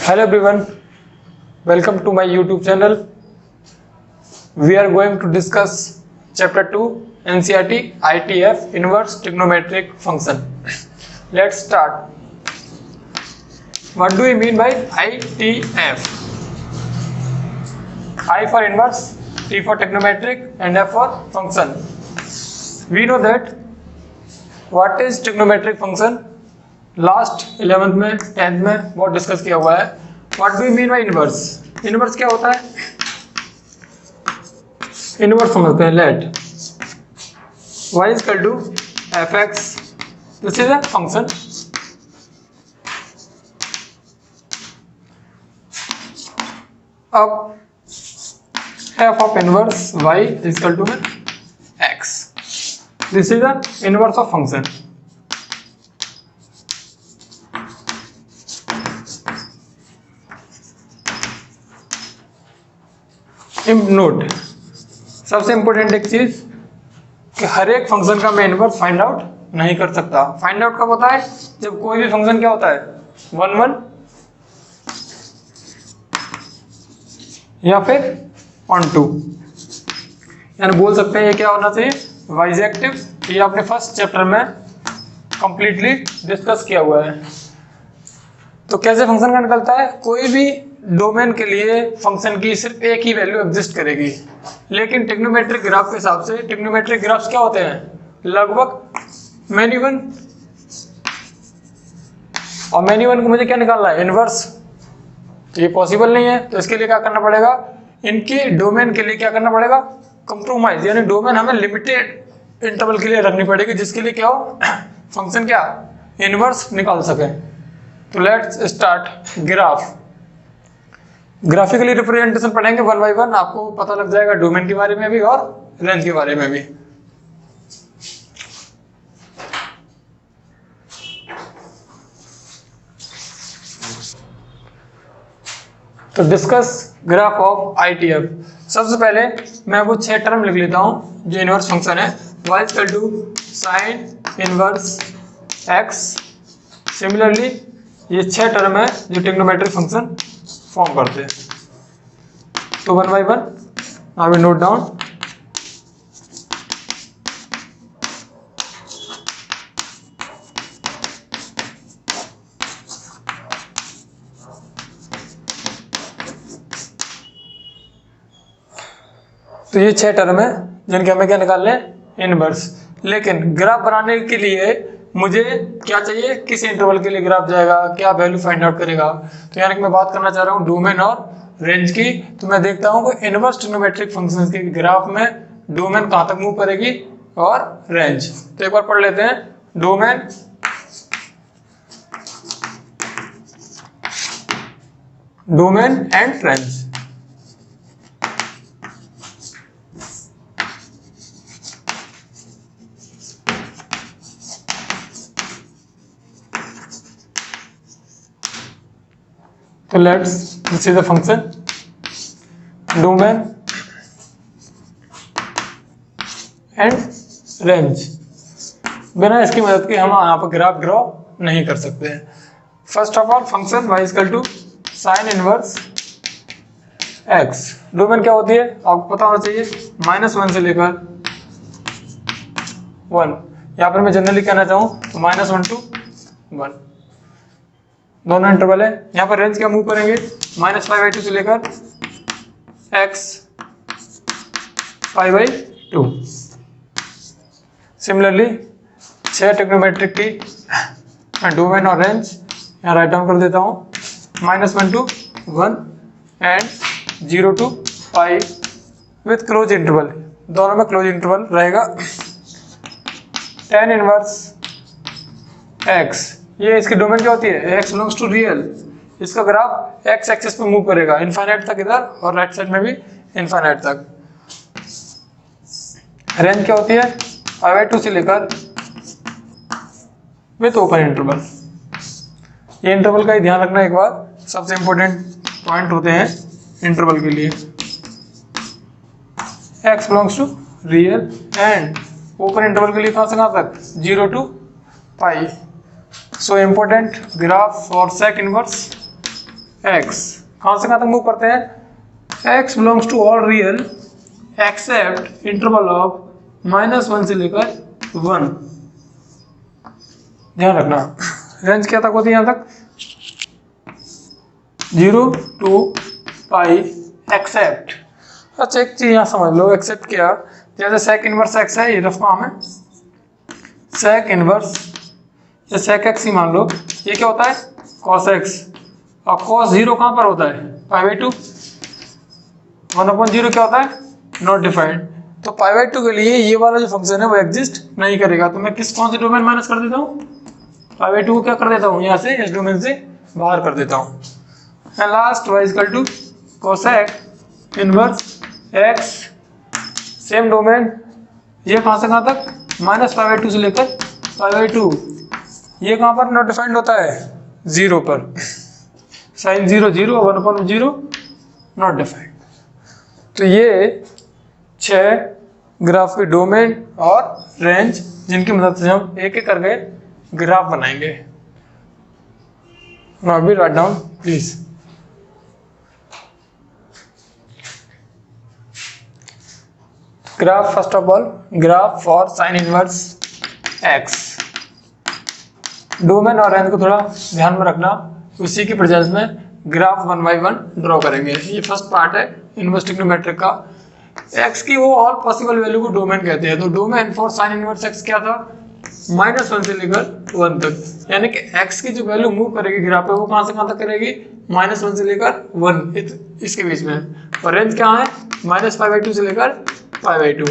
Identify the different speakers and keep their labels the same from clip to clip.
Speaker 1: Hello everyone, welcome to my YouTube channel. We are going to discuss chapter 2 NCERT ITF inverse trigonometric function. Let's start. What do we mean by ITF? I for inverse, T for trigonometric and F for function. We know that what is trigonometric function. Last 11th में 10th में बहुत discuss किया हुआ है. What do you mean by inverse? Inverse क्या होता है? Inverse समझते हैं. Let y is equal to fx. This is a function. अब f of inverse y is equal to x. This is a inverse of function. Note, सबसे important एक चीज कि हर एक फंक्शन का मैं इनवर्स फाइंड आउट नहीं कर सकता. फाइंड आउट कब होता है? जब कोई भी फंक्शन क्या होता है 1 1 या फिर 1 2. यानी बोल सकते हैं ये क्या होना चाहिए, बाइजेक्टिव. ये आपने फर्स्ट चैप्टर में कंप्लीटली डिस्कस किया हुआ है. तो कैसे फंक्शन का निकलता है? कोई भी डोमेन के लिए फंक्शन की सिर्फ एक ही वैल्यू एग्जिस्ट करेगी. लेकिन ट्रिग्नोमेट्रिक ग्राफ के हिसाब से ट्रिग्नोमेट्रिक ग्राफ्स क्या होते हैं? लगभग मेनी वन. और मेनी वन को मुझे क्या निकालना है? इनवर्स. तो ये पॉसिबल नहीं है. तो इसके लिए क्या करना पड़ेगा? इनके डोमेन के लिए क्या करना पड़ेगा? कंप्रोमाइज. यानी डोमेन हमें लिमिटेड इंटरवल के लिए रखनी पड़ेगी जिसके लिए क्या हो, फंक्शन क्या इनवर्स निकाल सके. तो let's start graph. Graphically representation पढ़ेंगे 1 by 1. आपको पता लग जाएगा डोमेन के बारे में भी और रेंज के बारे में भी. तो डिस्कस ग्राफ ऑफ ITF. सबसे पहले मैं वो 6 टर्म लिख लेता हूं जो इनवर्स फंक्शन है. y equal to sine inverse x. Similarly ये 6 टर्म है जो ट्रिग्नोमेट्रिक फंक्शन फॉर्म करते हैं. तो 1 by 1 I will note down. तो ये 6 टर्म है जिनके हमें क्या निकालने हैं? इनवर्स. लेकिन ग्राफ बनाने के लिए मुझे क्या चाहिए? किस इंटरवल के लिए ग्राफ जाएगा, क्या वैल्यू फाइंड आउट करेगा. तो यानी कि मैं बात करना चाह रहा हूँ डोमेन और रेंज की. तो मैं देखता हूँ कि इनवर्स ट्रिग्नोमेट्रिक फंक्शंस के ग्राफ में डोमेन कहाँ तक मूव करेगी और रेंज. तो एक बार पढ़ लेते हैं. Domain, domain and range. तो let's this is the function domain and range. बिना इसकी मदद के हम यहाँ पर ग्राफ ड्रॉ नहीं कर सकते हैं. First of all function y equal to sine inverse x. Domain क्या होती है आपको पता होना चाहिए, -1 से लेकर 1. यहाँ पर मैं जनरली कहना चाहूँ तो -1 to 1 दोनों इंटरवल है. यहाँ पर रेंज क्या मूव करेंगे? -5/2 से लेकर x 5/2. सिमिलरली 6 ट्रिग्नोमेट्रिक की डोमेन और रेंज यहाँ राइट डाउन कर देता हूँ. -1 to 1 and 0 to π with close interval. दोनों में क्लोज इंटरवल रहेगा. tan inverse x. ये इसकी डोमेन क्या होती है? x belongs to real. इसका ग्राफ x एक्सिस पे मूव करेगा इनफाइनाइट तक इधर और राइट साइड में भी इनफाइनाइट तक. रेंज क्या होती है? 5/2 से लेकर विथ ओपन इंटरवल. ये इंटरवल का ही ध्यान रखना एक बार. सबसे इंपॉर्टेंट पॉइंट होते हैं इंटरवल के लिए. x belongs to real and open interval के लिए कहां से कहां तक? 0 to π. So important graph for sec inverse x, कहाँ से कहाँ तक मूव करते हैं, x belongs to all real except interval of -1 से लेकर 1। ध्यान रखना रेंज क्या तक होती है, यहाँ तक 0 to पाई एक्सेप्ट। अच्छा एक चीज यहाँ समझ लो, एक्सेप्ट क्या, जैसे सेक इनवर्स एक्स है, ये रफ फॉर्म है सेक इनवर्स या सेक एक्स ही मान लो, ये क्या होता है कॉस एक्स, और कॉस 0 कहाँ पर होता है π/2, 1/0 क्या होता है नॉट डिफाइंड। तो π/2 के लिए ये वाला जो फंक्शन है वो एग्जिस्ट नहीं करेगा। तो मैं कौन से डोमेन माइनस कर देता हूँ, π/2 को क्या कर देता हूँ यहाँ से, इस डोमेन से बाहर कर देता हूँ। And last y equal to cosec inverse x, same domain, ये कहाँ से कहाँ तक -π/2 से लेकर π/2, ये कहाँ पर नॉट डिफाइंड होता है 0 पर, साइन 0 0 1/0 नॉट डिफाइंड। तो ये 6 ग्राफ के डोमेन और रेंज जिनकी मदद से हम एक एक करके ग्राफ बनाएंगे। Now be write down please. Graph first of all, graph for sine inverse x. Domain और रेंज को थोड़ा ध्यान में रखना, उसी की प्रेजेंस में ग्राफ 1 by 1 ड्रॉ करेंगे। ये फर्स्ट पार्ट है इनवर्स ट्रिग्नोमेट्रिक का। एक्स की वो ऑल पॉसिबल वैल्यू को डोमेन कहते हैं। तो domain for sine inverse x क्या था, -1 से लेकर 1 तक, यानी कि एक्स की जो वैल्यू मूव करेगी ग्राफ पे वो कहाँ से कहाँ तक करेगी, -1 से लेकर 1 इसके बीच में। और रेंज क्या है -π/2 से लेकर π/2।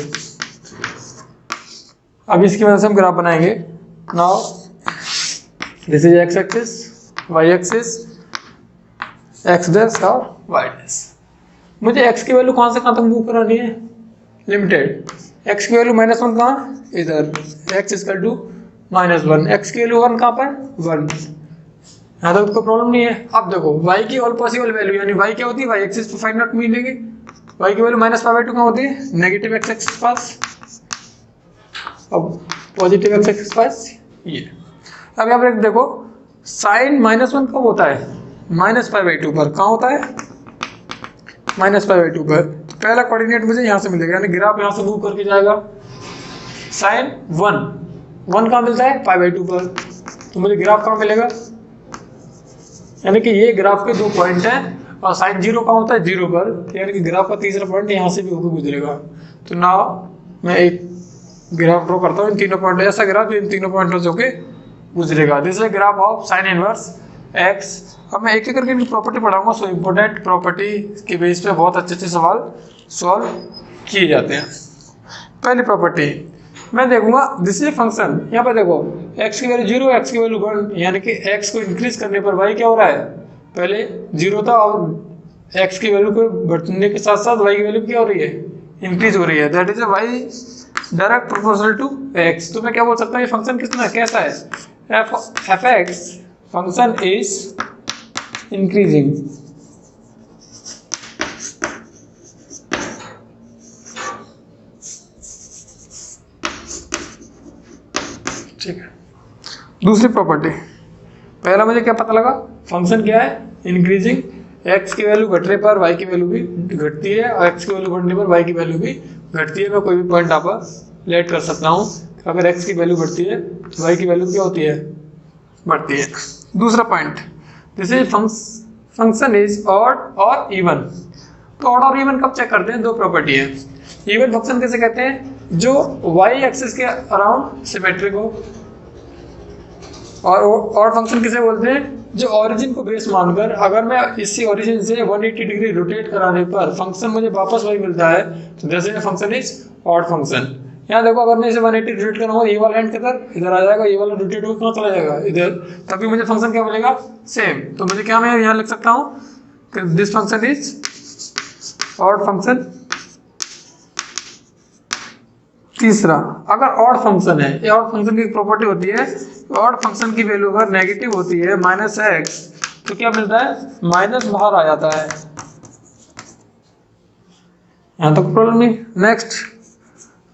Speaker 1: अब इसकी वजह से हम ग्राफ बनाएंगे। Now this is x axis, y axis, x dash और वाई डैश। मुझे x की वैल्यू कहाँ से कहाँ तक मूव करानी है, लिमिटेड। x की वैल्यू -1 कहाँ, इधर, x इक्वल टू -1, x की वैल्यू 1 कहाँ पर 1, यहाँ तक कोई प्रॉब्लम नहीं है। अब देखो y की ऑल पॉसिबल वैल्यू, यानी y क्या होती है, y एक्सिस पर फाइंड आउट मिलेगी। y की वैल्यू -π/2 कहाँ होती है, नेगेटिव x एक्सिस पास, अब पॉजिटिव x एक्सिस पास ये। अब यहाँ पर देखो साइन -1 कब होता है, -π/2 पर, कहाँ होता है -π/2 पर। पहला कोऑर्डिनेट मुझे यहाँ से मिलेगा, यानी ग्राफ यहाँ से मूव करके जाएगा। साइन 1 कहाँ मिलता है π/2 पर, तो मुझे ग्राफ कहाँ मिलेगा, यानी कि ये ग्राफ के 2 पॉइंट हैं और साइन 0 कहाँ होता है 0 पर, यानी कि ग्राफ का तीसरा पॉइंट यहाँ से भी होकर गुजरेगा। तो नाउ मैं एक ग्राफ ड्रॉ करता हूँ, इन तीनों पॉइंट, ऐसा ग्राफ इन तीनों पॉइंटों से होकर गुजरेगा। This is graph of sine inverse x. अब मैं एक एक करके इनकी प्रॉपर्टी पढ़ाऊंगा, सो इम्पोर्टेंट प्रॉपर्टी के बेस पे बहुत अच्छे अच्छे सवाल सॉल्व किए जाते हैं। पहली प्रॉपर्टी मैं देखूंगा, दिस इज फंक्शन, यहाँ पर देखो x की वैल्यू 0, x की वैल्यू 1, यानी कि x को इंक्रीज करने पर y क्या हो रहा है, पहले 0 था और x की वैल्यू को बढ़ने के साथ साथ y की वैल्यू क्या हो रही है, इंक्रीज हो रही है। That is y direct proportional to x। तो मैं क्या बोल सकता हूँ, ये फंक्शन कितना कैसा है, f(x) फंक्शन इज इंक्रीजिंग। ठीक है। दूसरी प्रॉपर्टी, पहला मुझे क्या पता लगा, फंक्शन क्या है इंक्रीजिंग, x की वैल्यू घटने पर y की वैल्यू भी घटती है और x की वैल्यू बढ़ने पर y की वैल्यू भी घटती है। मैं कोई भी पॉइंट आप लेट कर सकता हूँ, अगर x की वैल्यू बढ़ती है तो y की वैल्यू क्या होती है, बढ़ती है। दूसरा point, this is function is odd और इवन। तो ऑड और इवन कब चेक करते हैं, 2 प्रॉपर्टी है। इवन फंक्शन कैसे कहते हैं, जो y एक्सिस के अराउंड सिमेट्रिक हो, और ऑड फंक्शन किसे बोलते हैं, जो ओरिजिन को बेस मानकर अगर मैं इसी ओरिजिन से 180 डिग्री रोटेट कराने पर फंक्शन मुझे वापस वही मिलता है, तो जैसे फंक्शन इज ऑड फंक्शन। यहाँ देखो अगर मैं इसे 180 रोटेट कराऊंगा, ये वाला एंड किधर, इधर आ जाएगा, ये वाला रोटेट होकर कहाँ चला जाएगा, इधर, तभी मुझे फंक्शन क्या मिलेगा, सेम। तो मुझे क्या, मैं यहाँ लिख सकता हूँ कि this function is odd function. तीसरा, अगर ऑड फंक्शन है, ये ऑड फंक्शन की प्रॉपर्टी होती है, ऑड फंक्शन की वैल्यू अगर नेगेटिव होती है -x, तो क्या मिलता है, माइनस बाहर आ जाता है। यहाँ तक प्रॉब्लम नहीं। नेक्स्ट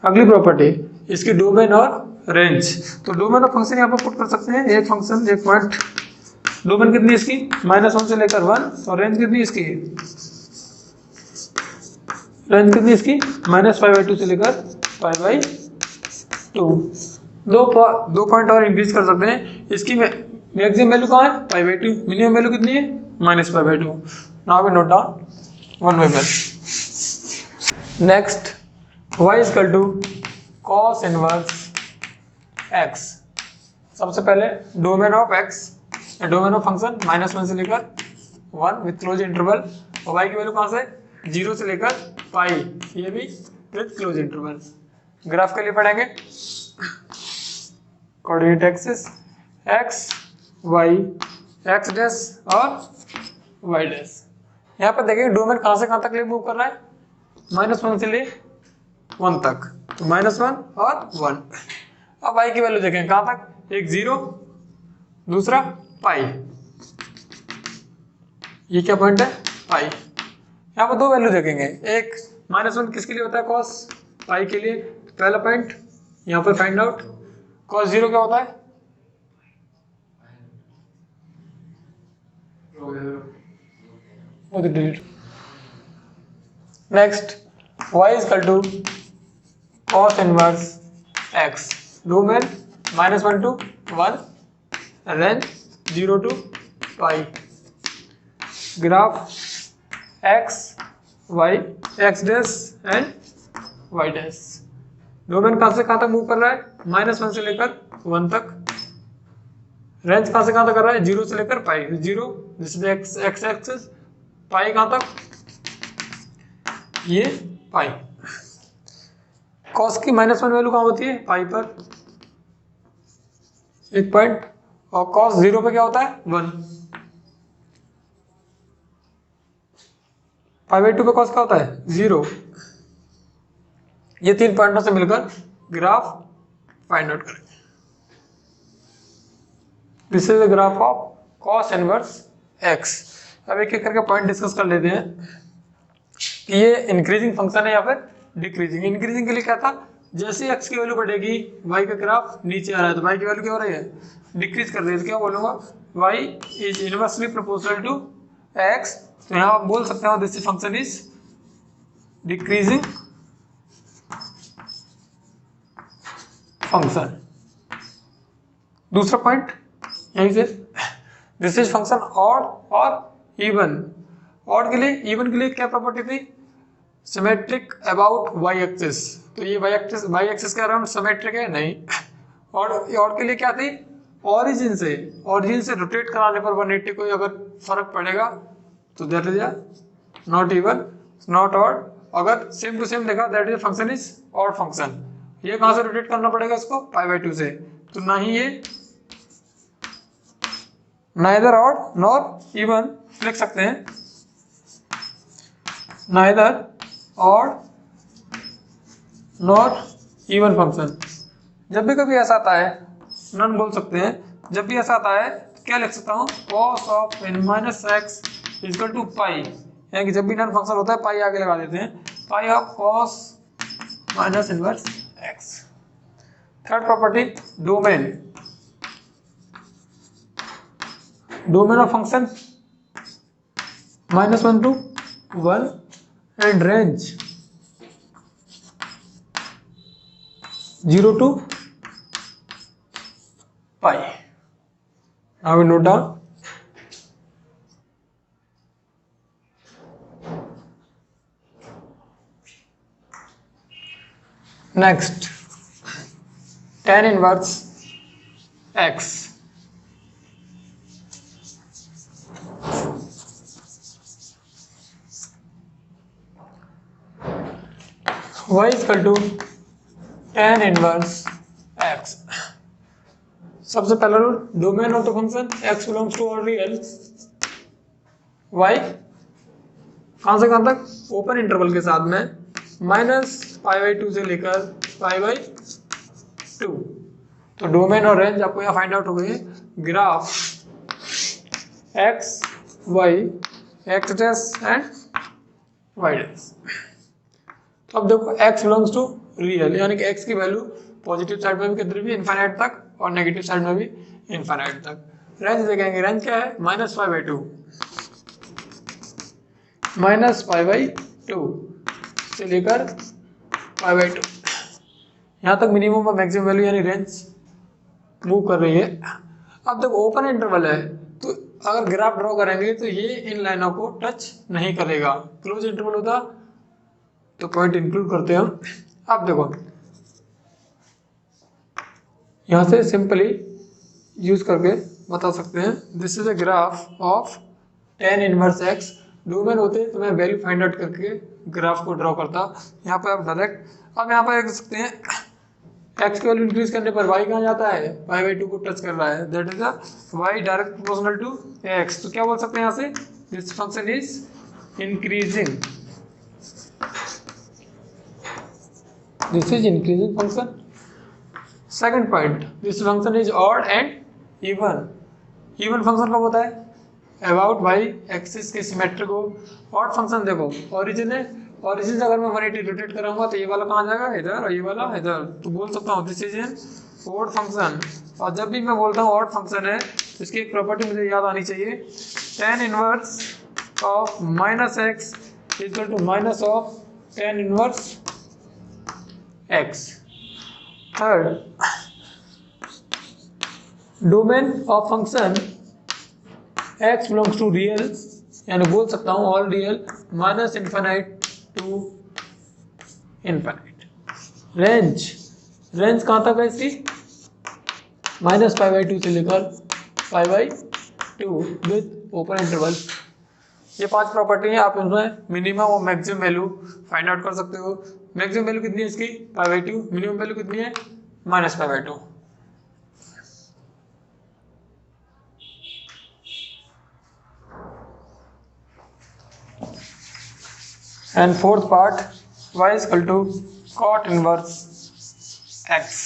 Speaker 1: अगली प्रॉपर्टी, इसकी डोमेन और रेंज। तो डोमेन और फंक्शन यहाँ पर पुट कर सकते हैं, एक फंक्शन एक पॉइंट डोमेन कितनी इसकी, -1 से लेकर 1, और रेंज कितनी इसकी, रेंज कितनी इसकी, -π/2 से लेकर π/2। दो पॉइंट और इंक्रीज कर सकते हैं। इसकी मैक्सिमम वैल्यू कहाँ है, π/2, मिनिमम वैल्यू कितनी है, -π/2। Now we note down one by one. Next, y equal to cos inverse x। सबसे पहले domain of x, domain of function -1 से लेकर 1 विथ क्लोज इंटरवल, और y की वैल्यू कहाँ से, 0 से लेकर पाई, ये भी विथ क्लोज इंटरवल। ग्राफ के लिए पढ़ेंगे coordinate axis x y, x dash और y डैश। यहाँ पर देखेंगे डोमेन कहाँ से कहाँ तक ले मूव कर रहा है, -1 से ले 1 तक, तो -1 और 1। अब y की वैल्यू देखें कहाँ तक, एक 0, दूसरा पाई, ये क्या पॉइंट है, पाई। यहाँ पर दो वैल्यू देखेंगे, एक -1 किसके लिए होता है, cos पाई के लिए, पहला पॉइंट यहाँ पर फाइंड आउट। cos 0 क्या होता है, next, y equal to cos inverse x, domain -1 to 1, range 0 to pi, graph x y, x dash and y dash. Domain कहाँ से कहाँ तक मूव कर रहा है, -1 से लेकर 1 तक, रेंज कहाँ से कहाँ तक कर रहा है, 0 से लेकर पाई, 0 दिस इज एक्स एक्सिस, पाई कहाँ तक, ये पाई। cos की -1 वैल्यू कहाँ होती है, पाई पर, एक पॉइंट, और cos 0 पे क्या होता है, 1। π/2 पे cos क्या होता है, 0। ये 3 पॉइंटों से मिलकर ग्राफ फाइंड आउट करेंगे। This is the graph of cos inverse x। अब एक एक करके पॉइंट डिस्कस कर लेते हैं कि ये इंक्रीजिंग फंक्शन है या फिर डिक्रीजिंग। इंक्रीजिंग के लिए क्या था, जैसे x की वैल्यू बढ़ेगी y का ग्राफ नीचे आ रहा है, तो y की वैल्यू क्या हो रही है, डिक्रीज कर रही है, तो क्या बोलूंगा, y is inversely proportional to x। तो यहाँ आप बोल सकते हो this function is decreasing function. दूसरा पॉइंट यहीं से, दिस इज फंक्शन ऑड और इवन। ऑड के लिए, इवन के लिए क्या प्रॉपर्टी थी, सिमेट्रिक अबाउट y एक्सिस, तो ये y एक्सिस के अराउंड सिमेट्रिक है, नहीं। और के लिए क्या थी, ओरिजिन से रोटेट कराने पर 180 को अगर फर्क पड़ेगा तो that is not even, not odd. अगर सेम टू सेम देखा that is function is odd function. ये कहां से रोटेट करना पड़ेगा इसको, π/2 से, तो ना ही ये नाइदर ऑड नॉर इवन लिख सकते हैं, neither odd nor even function. जब भी कभी ऐसा आता है, नन बोल सकते हैं, जब भी ऐसा आता है तो क्या लिख सकता हूँ, cos of n-x equal to pi, यानी कि जब भी नन फंक्शन होता है पाई आगे लगा देते हैं, पाई of cos minus inverse x। Third property, domain of function -1 to 1 and range 0 to pi. Now we note down. Next, tan inverse x. Y is equal to tan inverse x. सबसे पहला rule, domain of the function x belongs to और real, y कहां से कहां तक, open interval के साथ में -π/2 से लेकर π/2। तो डोमेन और रेंज आपको यहाँ फाइंड आउट हो गई। Graph x y x dash and y dash. तो अब देखो x बिलोंग्स टू रियल, यानी कि x की वैल्यू पॉजिटिव साइड में भी कितनी भी इनफाइनाइट तक और नेगेटिव साइड में भी इनफाइनाइट तक। रेंज देखेंगे, रेंज क्या है -π/2, -π/2 से लेकर π/2, यहाँ तक मिनिमम और मैक्सिमम वैल्यू यानी रेंज मूव कर रही है। अब देखो ओपन इंटरवल है तो अगर ग्राफ ड्रॉ करेंगे तो ये इन लाइनों को टच नहीं करेगा। क्लोज इंटरवल होता तो पॉइंट इंक्लूड करते हैं हम। अब देखो यहाँ से सिंपली यूज करके बता सकते हैं, this is a graph of tan inverse x। Domain होते तो मैं वैल्यू फाइंड आउट करके ग्राफ को ड्रॉ करता, यहाँ पर आप डायरेक्ट। अब यहाँ पर देख सकते हैं x की वैल्यू इंक्रीज करने पर y कहाँ जाता है, π/2 को टच कर रहा है, that is y direct proportional to x। तो क्या बोल सकते हैं यहाँ से, this function is increasing, this is increasing function. Second point, this function is odd and even. Even function कब होता है, अबाउट वाई एक्सिस के सिमेट्रिक हो। ऑड फंक्शन देखो ओरिजिन है, ओरिजिन से अगर मैं 180 रोटेट कराऊंगा तो ये वाला कहाँ जाएगा, इधर, और ये वाला इधर। तो बोल सकता हूँ this is an odd function. और जब भी मैं बोलता हूँ ऑड फंक्शन है तो इसकी एक प्रॉपर्टी मुझे याद आनी चाहिए, tan inverse of -x equal to minus of tan inverse x। Third, domain of function x belongs to real, यानी बोल सकता हूँ all real, -∞ to infinite. Range, range कहाँ तक है इसकी, -π/2 से लेकर π/2 विद ओपन इंटरवल। ये 5 प्रॉपर्टी है, आप इनमें मिनिमम और मैक्सिमम वैल्यू फाइंड आउट कर सकते हो। मैक्सिमम वैल्यू कितनी है इसकी, π/2, मिनिमम वैल्यू कितनी है, -π/2। And fourth part, y is equal to cot inverse x।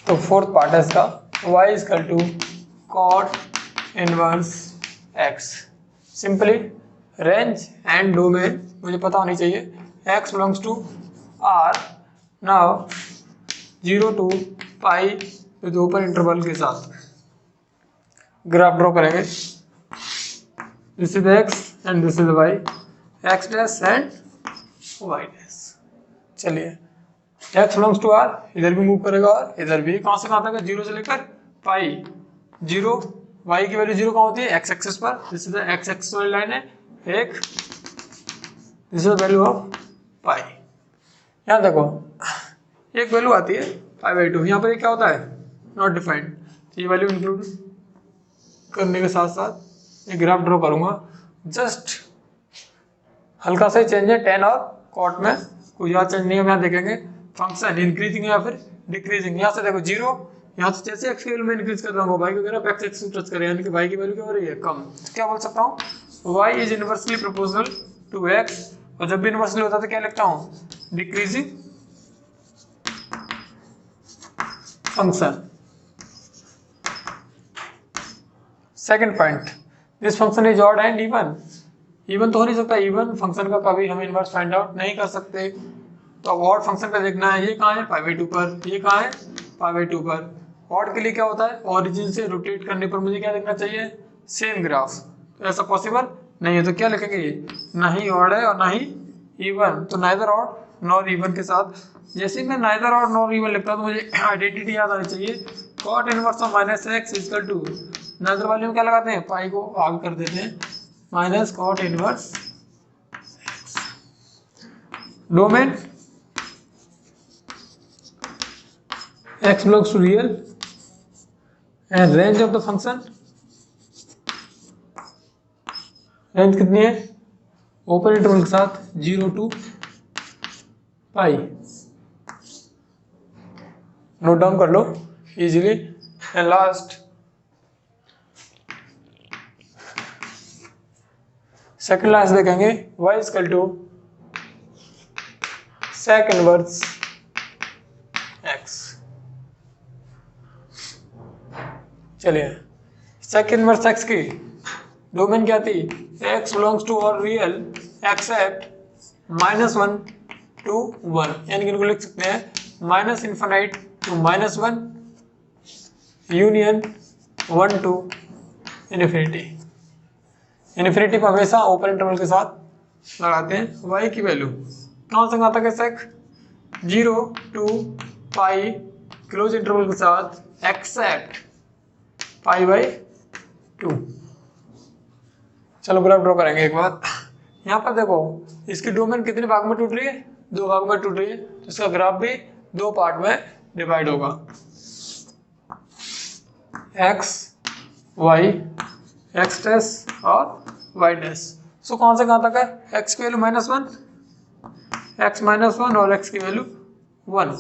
Speaker 1: तो फोर्थ पार्ट है इसका, y is equal to cot inverse x। Simply range and domain मुझे पता होनी चाहिए, x belongs to r, now 0 to π with open interval के साथ graph draw करेंगे। This is x and this is y, x dash and y dash। चलिए x belongs to r, इधर भी मूव करेगा और इधर भी, कहाँ से कहाँ तक है, 0 से लेकर पाई। 0 y की वैल्यू 0 कहाँ होती है, x एक्सिस पर, this is the x axis वाली लाइन है एक, this is the value of pi. यहाँ देखो एक वैल्यू आती है π/2, यहाँ पर ये क्या होता है, नॉट डिफाइंड। ये वैल्यू इंक्लूड करने के साथ साथ एक ग्राफ ड्रॉ करूंगा, जस्ट हल्का सा चेंज है tan और cot में, कोई ज़्यादा चेंज नहीं है। यहाँ देखेंगे फंक्शन इंक्रीजिंग या फिर डिक्रीजिंग। यहाँ से देखो 0, यहाँ से जैसे x की वैल्यू में इंक्रीज कर रहा हूँ y की वगैरह x एक्सिस टच करे, यानी कि y की वैल्यू क्या हो रही है, कम। तो क्या बोल सकता हूँ, y is inversely proportional to x, और जब भी इनवर्सली होता है तो क्या लिखता हूँ, decreasing function. Second point, this function is odd and even. Even तो हो नहीं सकता, इवन फंक्शन का कभी हम इनवर्स फाइंड आउट नहीं कर सकते। तो अब ऑड फंक्शन पे देखना है, ये कहाँ है, π/2 पर, ये कहाँ है, π/2 पर। ऑड के लिए क्या होता है, ओरिजिन से रोटेट करने पर मुझे क्या देखना चाहिए, सेम ग्राफ। तो ऐसा पॉसिबल नहीं है, तो क्या लिखेंगे, ये ना ही ऑड है और ना ही इवन, तो नाइदर ऑड नॉर इवन के साथ। जैसे ही मैं नाइदर ऑड नॉर इवन लिखता हूँ तो मुझे आइडेंटिटी याद आनी चाहिए, cot inverse of -x equal to, नजर वाले में क्या लगाते हैं, पाई को आगे कर देते हैं, minus cot inverse. Domain x belongs to real and range of the function, range कितनी है, ओपन इंटरवल के साथ 0 to π। नोट डाउन कर लो easily. And last second last देखेंगे, y is equal to sec inverse x। चलिए sec inverse x की domain क्या थी, x belongs to और रियल एक्सेप्ट -1 to 1, यानी कि इनको लिख सकते हैं -∞ to -1 union 1 to infinity. Infinity को हमेशा ओपन इंटरवल के साथ लगाते हैं। वाई की वैल्यू कहाँ से कहाँ तक है सेक 0 टू पाई क्लोज इंटरवल के साथ एक्सेप्ट π/2। चलो ग्राफ ड्रॉ करेंगे एक बार। यहाँ पर देखो इसकी डोमेन कितने भाग में टूट रही है, 2 भाग में टूट रही है, तो इसका ग्राफ भी 2 पार्ट में डिवाइड होगा। एक्स वाई एक्स डैश और वाई डैश। सो कौन से कहाँ तक है, एक्स की वैल्यू -1, एक्स -1 और एक्स की वैल्यू 1,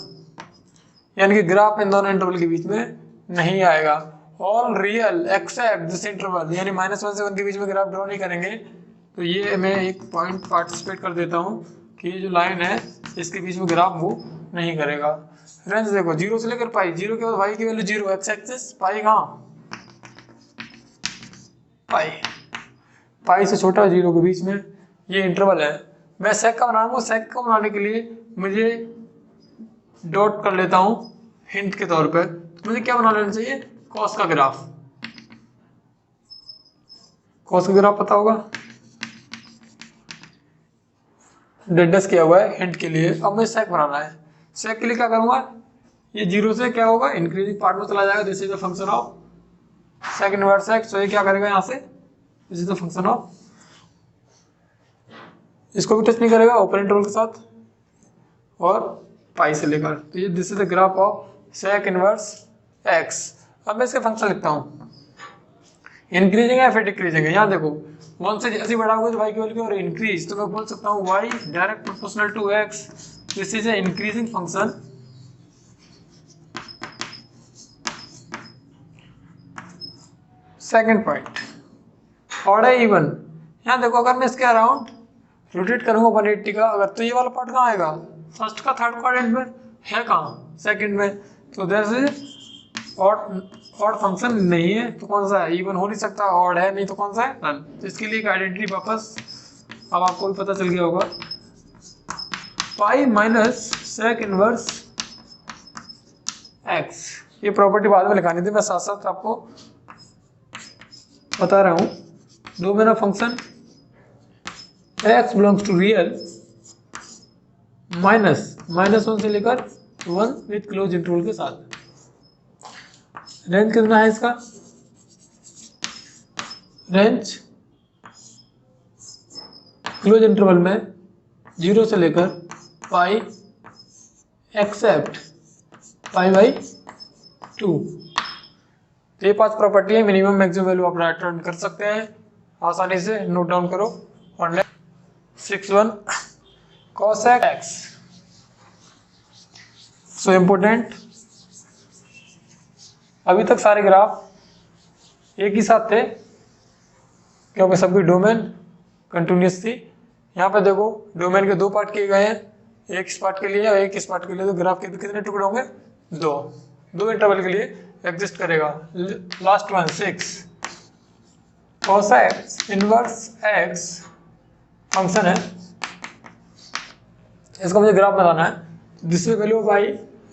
Speaker 1: यानी कि ग्राफ इन दोनों इंटरवल के बीच में नहीं आएगा। All real except this interval, यानी -1 से 1 के बीच में ग्राफ ड्रॉ नहीं करेंगे। तो ये मैं एक पॉइंट पार्टिसिपेट कर देता हूँ कि ये जो लाइन है इसके बीच में ग्राफ मूव नहीं करेगा। रेंज देखो 0 से लेकर पाई, 0 के बाद वाई की वैल्यू 0, एक्स एक्सिस, पाई कहाँ, पाई से छोटा 0 के बीच में ये इंटरवल है। मैं सेक का बनाऊंगा, सेक को बनाने के लिए मुझे डॉट कर लेता हूँ हिंट के तौर पर। तो मुझे क्या बना लेना चाहिए, कॉस का ग्राफ। कॉस का ग्राफ पता होगा, डिस्कस किया हुआ है हिंट के लिए। अब मुझे सेक बनाना है। सेक के लिए क्या करूंगा, ये 0 से क्या होगा, इंक्रीजिंग पार्ट में चला जाएगा। This is the function of sec inverse x. तो ये क्या करेगा यहाँ से, this is the function of, इसको भी टच नहीं करेगा ओपन इंटरवल के साथ और पाई से लेकर। तो ये this is the graph of sec inverse x. अब मैं इसके फंक्शन लिखता हूँ, इंक्रीजिंग है फिर डिक्रीजिंग है। यहाँ देखो 1 से जैसे बढ़ाओगे तो वाई की वैल्यू और इंक्रीज, तो मैं बोल सकता हूँ y direct proportional to x, this is a increasing function. Second point, odd है इवन। यहाँ देखो अगर मैं इसके अराउंड रोटेट करूंगा 180 का, अगर तो ये वाला पार्ट कहाँ आएगा, फर्स्ट का थर्ड क्वाड्रेंट में है, कहाँ सेकंड में। तो दैट इज ऑड फंक्शन नहीं है, तो कौन सा है, इवन हो नहीं सकता, ऑड है नहीं तो कौन सा है, नन। तो इसके लिए एक आइडेंटिटी वापस अब आपको भी पता चल गया होगा, pi minus sec inverse x. ये प्रॉपर्टी बाद में लिखानी थी, मैं साथ साथ आपको बता रहा हूँ। दो मेरा function x belongs to real -1 से लेकर 1 विथ क्लोज इंटरवल के साथ। रेंज कितना है इसका, रेंज क्लोज इंटरवल में 0 से लेकर पाई एक्सेप्ट π/2। तो ये 5 प्रॉपर्टी है। मिनिमम मैक्सिमम वैल्यू आप राइट हैंड कर सकते हैं आसानी से, नोट डाउन करो। और 6(1) cos x, सो इम्पोर्टेंट। अभी तक सारे ग्राफ एक ही साथ थे क्योंकि सबकी डोमेन कंटिन्यूस थी। यहाँ पे देखो डोमेन के 2 पार्ट किए गए हैं, एक इस पार्ट के लिए और एक इस पार्ट के लिए। तो ग्राफ के कितने टुकड़े होंगे, 2 इंटरवल के लिए एग्जिस्ट करेगा। Last one 6 cos x inverse x function है, इसका मुझे ग्राफ बताना है। This is value of y,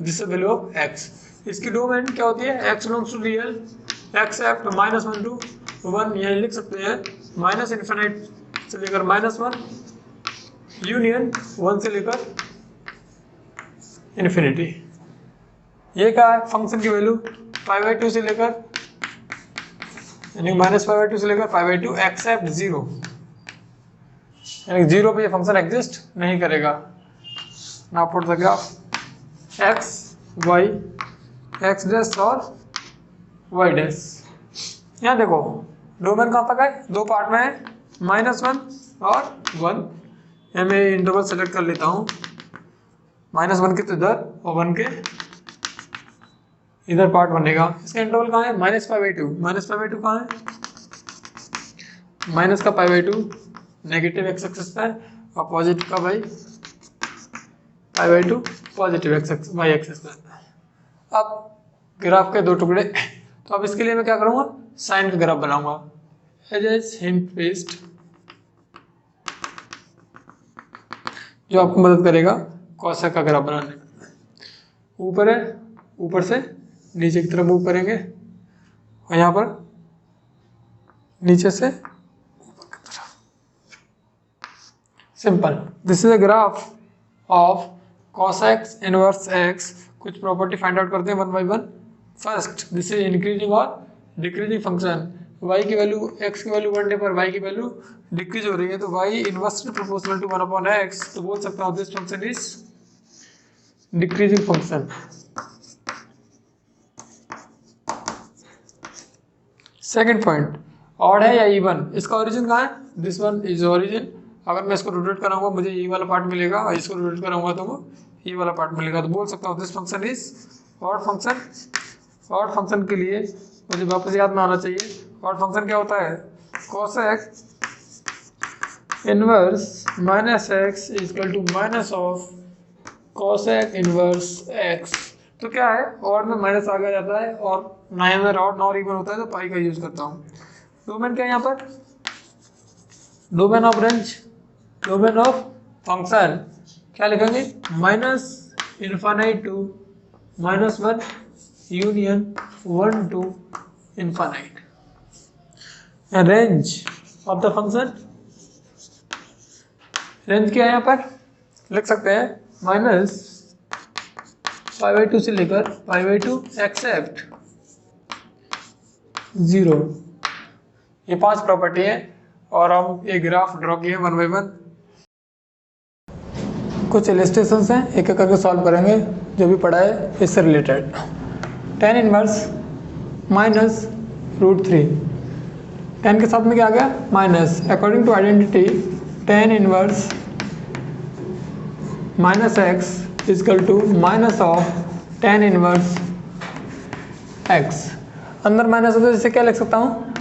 Speaker 1: this is value of x। इसकी डोमेन क्या होती है, x belongs to real except -1 to 1, यही लिख सकते हैं -∞ से लेकर -1 यूनियन 1 से लेकर इन्फिनिटी। ये क्या है, फंक्शन की वैल्यू π/2 से लेकर, यानी -π/2 से लेकर π/2 एक्सेप्ट 0, यानी 0 पे ये फंक्शन एग्जिस्ट नहीं करेगा। Now put the graph x y x dash और y डैश। यहाँ देखो डोमेन कहाँ तक है, 2 पार्ट में है, -1 और 1। यहाँ मैं इंटरवल सेलेक्ट कर लेता हूँ, -1 के तो इधर और 1 के इधर पार्ट बनेगा। इसका इंटरवल कहाँ है, -π/2 कहाँ है, माइनस का π/2 नेगेटिव एक्स एक्सिस पे और पॉजिटिव का π/2 पॉजिटिव एक्स वाई एक्सिस पे। अब ग्राफ के 2 टुकड़े, तो अब इसके लिए मैं क्या करूँगा, साइन का ग्राफ बनाऊंगा। एज हिंट पेस्ट, जो आपको मदद करेगा कॉसेक का ग्राफ बनाने में। ऊपर है ऊपर से नीचे की तरफ मूव करेंगे और यहाँ पर नीचे से ऊपर की तरफ। Simple. This is a graph of cos x inverse x। कुछ प्रॉपर्टी फाइंड आउट करते हैं one by one. First, this is increasing और डिक्रीजिंग फंक्शन। y की वैल्यू x की वैल्यू बढ़ने पर y की वैल्यू डिक्रीज हो रही है, तो y inversely proportional to 1/x। तो बोल सकता हूँ this function is decreasing function. Second point, odd है या इवन, इसका ओरिजिन कहाँ है? This one is origin. अगर मैं इसको रोटेट कराऊंगा मुझे ये वाला पार्ट मिलेगा और इसको रोटेट कराऊंगा तो ये वाला पार्ट मिलेगा। तो बोल सकता हूँ this function is odd function. Odd function के लिए मुझे वापस याद में आना चाहिए, ऑड फंक्शन क्या होता है? cos x inverse minus x equal to minus of cos x inverse x। तो क्या है, और में माइनस आ गया जाता है और ना में ऑड नॉर इवन होता है तो पाई का यूज करता हूँ। डोमेन क्या है यहाँ पर? Domain of range, domain of function क्या लिखेंगे? Minus infinite to -1 union 1 to infinite. Range of the function, range क्या है यहाँ पर? लिख सकते हैं माइनस π/2 से लेकर π/2 एक्सेप्ट 0। ये 5 प्रॉपर्टी है और हम एक ग्राफ ड्रॉ किए वन बाय वन। कुछ इलस्ट्रेशंस हैं, एक एक करके सॉल्व करेंगे जो भी पढ़ा है इससे related. tan inverse minus √3। tan के साथ में क्या आ गया? Minus. According to identity tan inverse minus x is equal to minus of tan inverse x। अंदर माइनस है तो इसे क्या लिख सकता हूँ?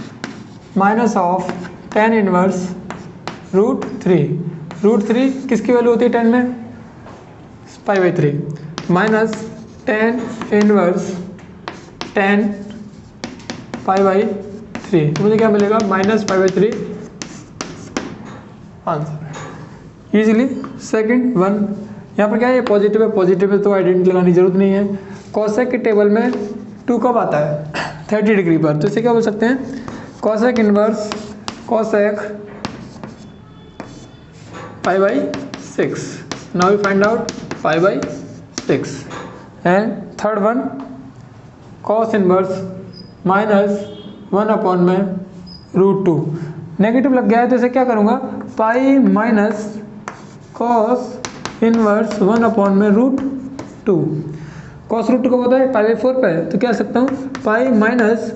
Speaker 1: Minus of tan inverse √3। √3 किसकी वैल्यू होती है tan में? π/3 माइनस tan इनवर्स tan π/3। तो मुझे क्या मिलेगा? Minus π/3 answer easily. Second one, यहाँ पर क्या है? पॉजिटिव है, पॉजिटिव है तो आइडेंटिटी लगाने की जरूरत नहीं है। कॉसेक के टेबल में 2 कब आता है? 30 डिग्री पर। तो इसे क्या बोल सकते हैं? Cosec inverse cosec π/6। Now we find out π/6। And third one, cos inverse -1/√2। Negative लग गया है तो इसे क्या करूँगा? Pi minus cos inverse 1/√2। Cos √2 कब होता है? π/4 पे। तो क्या सकता हूँ? Pi minus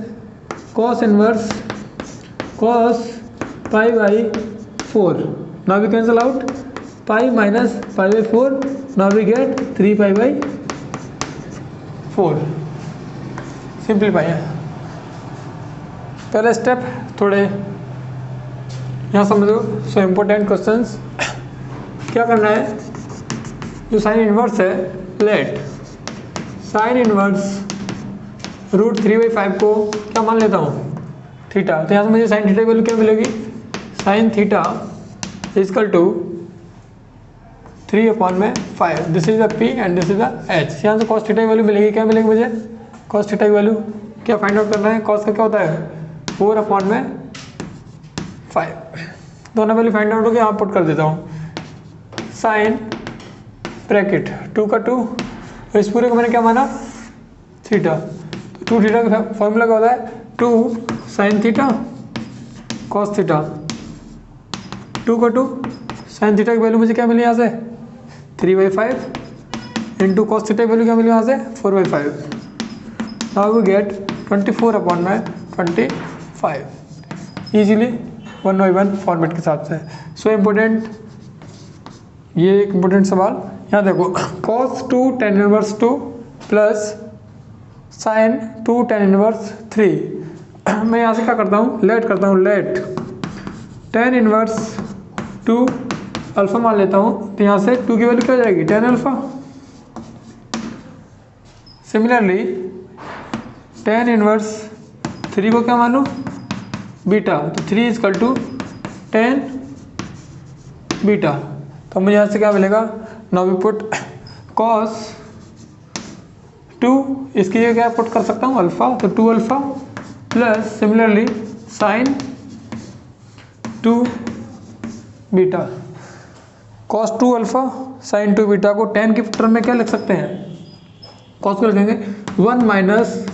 Speaker 1: cos inverse cos π/4। Now we cancel out pi minus π/4। Now we get 3π/4। Simplify है। पहला स्टेप थोड़े यहाँ समझो। सो इम्पोर्टेंट क्वेश्चंस क्या करना है? जो साइन इनवर्स है, लेट साइन इनवर्स √3/5 को क्या मान लेता हूँ? थीटा। तो यहाँ से मुझे साइन थीटा की वैल्यू क्या मिलेगी? Sine theta is equal to 3/5। This is the P and this is the H। यहाँ से कॉस थीटा की वैल्यू मिलेगी। क्या मिलेगी मुझे? कॉस थीटा की वैल्यू क्या फाइंड आउट करना है? कॉस का क्या होता है? 4/5। दोनों वैल्यू फाइंड आउट हो गया, यहाँ पुट कर देता हूँ। साइन ब्रैकेट 2 का 2, इस पूरे को मैंने क्या माना? थीटा। तो 2 थीटा का फॉर्मूला क्या होता है? 2 साइन थीटा कॉस थीटा। 2 का 2 साइन थीटा की वैल्यू मुझे क्या मिली यहाँ से? 3/5 इंटू कॉस थीटा की वैल्यू क्या मिली यहाँ से? 4/5। Now we get 24/25 easily 1/1 format के हिसाब से। सो इम्पोर्टेंट, ये एक इम्पोर्टेंट सवाल यहाँ देखो। cos 2 tan inverse 2 plus sign 2 tan inverse 3। मैं यहाँ से क्या करता हूँ? लेट करता हूँ। लेट tan इनवर्स 2 अल्फा मान लेता हूँ। तो यहाँ से 2 की वैल्यू क्या हो जाएगी? tan alpha. Similarly tan inverse 3 को क्या मानूँ? बीटा। तो 3 इजकल टू tan बीटा। तो मुझे यहाँ से क्या मिलेगा? नाउ वी पुट cos 2 इसकी जगह क्या पुट कर सकता हूँ अल्फा, तो 2 alpha plus similarly sign 2 beta cos 2 alpha sign 2 beta को tan की टर्म में क्या लिख सकते हैं, कॉस को लिखेंगे 1 minus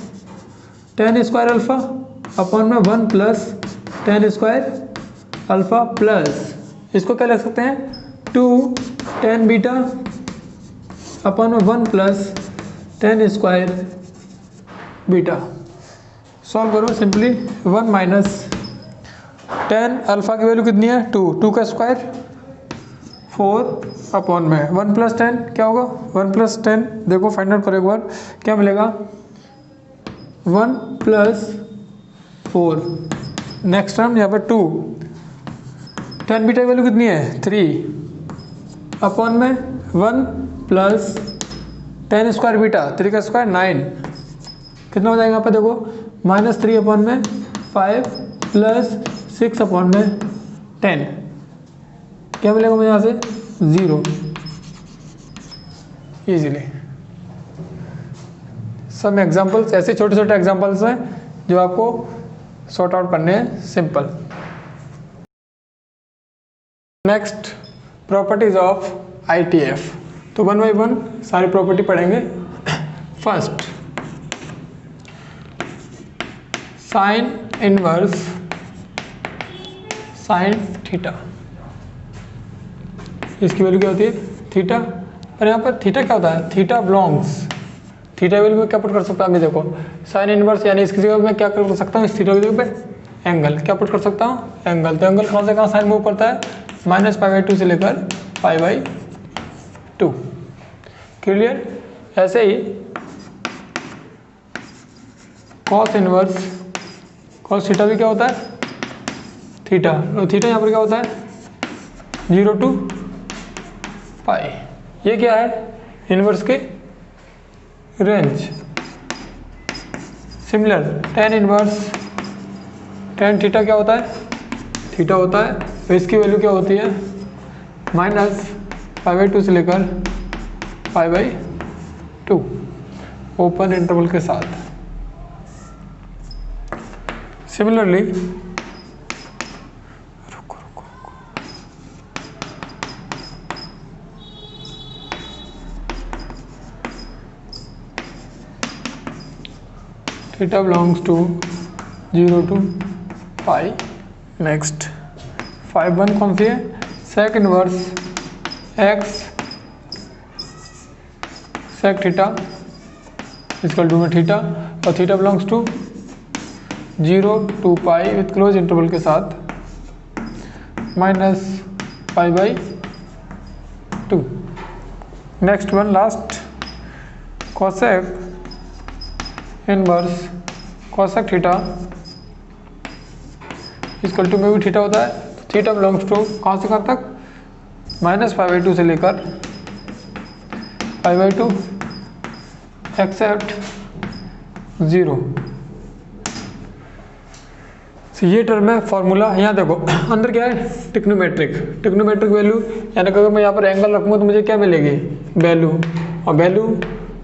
Speaker 1: tan square alpha upon में 1 plus tan square alpha plus इसको क्या लिख सकते हैं 2 tan बीटा अपॉन में 1 plus tan square beta. Solve करो सिंपली 1 माइनस tan अल्फा की वैल्यू कितनी है 2 का स्क्वायर 4 अपॉन में 1 प्लस 10 क्या होगा 1 प्लस 10 देखो फाइंड आउट करो एक बार क्या मिलेगा 1 प्लस 4 नेक्स्ट टर्म यहाँ पर 2 tan बीटा की वैल्यू कितनी है 3 अपॉन में 1 प्लस tan स्क्वायर बीटा 3 का स्क्वायर 9 कितना हो जाएगा यहाँ पर देखो -3 अपॉन में 5 प्लस 6 अपॉन में 10 क्या मिलेगा मुझे यहाँ से 0 इजीली। सब एग्जांपल्स ऐसे छोटे छोटे एग्जांपल्स हैं जो आपको सॉर्ट आउट करने हैं simple. Next properties of ITF, तो 1 बाई 1 सारी प्रॉपर्टी पढ़ेंगे। First sine inverse sine theta, इसकी वैल्यू क्या होती है थीटा, और यहाँ पर थीटा क्या होता है थीटा बिलोंग्स, थीटा वैल्यू में क्या पुट कर सकता हूँ अभी देखो साइन इनवर्स यानी इसकी जगह मैं क्या कर सकता हूँ इस थीटा की जगह पे एंगल क्या पुट कर सकता हूँ एंगल, तो एंगल कहाँ से कहाँ साइन मूव करता है -π/2 से लेकर π/2 क्लियर। ऐसे ही कॉस इनवर्स कॉस थीटा भी क्या होता है थीटा, और थीटा यहाँ पर क्या होता है 0 to π, ये क्या है इनवर्स के range. Similar tan inverse tan theta क्या होता है थीटा होता है, तो इसकी वैल्यू क्या होती है -π/2 से लेकर π/2 ओपन इंटरवल के साथ। Similarly theta belongs to 0 to π। Next 5/1 कौन सी है sec inverse x sec theta equal to में थीटा, और theta belongs to 0 to π with close interval के साथ -π/2। Next one last cosec inverse cosec theta equal to में भी थीटा होता है, थीटा बिलोंग्स टू कहाँ से कहाँ तक -π/2 से लेकर π/2 एक्सेप्ट 0। ये टर्म है फॉर्मूला। यहाँ देखो अंदर क्या है टिक्नोमेट्रिक वैल्यू, यानी कि अगर मैं यहाँ पर एंगल रखूँगा तो मुझे क्या मिलेगी वैल्यू, और वैल्यू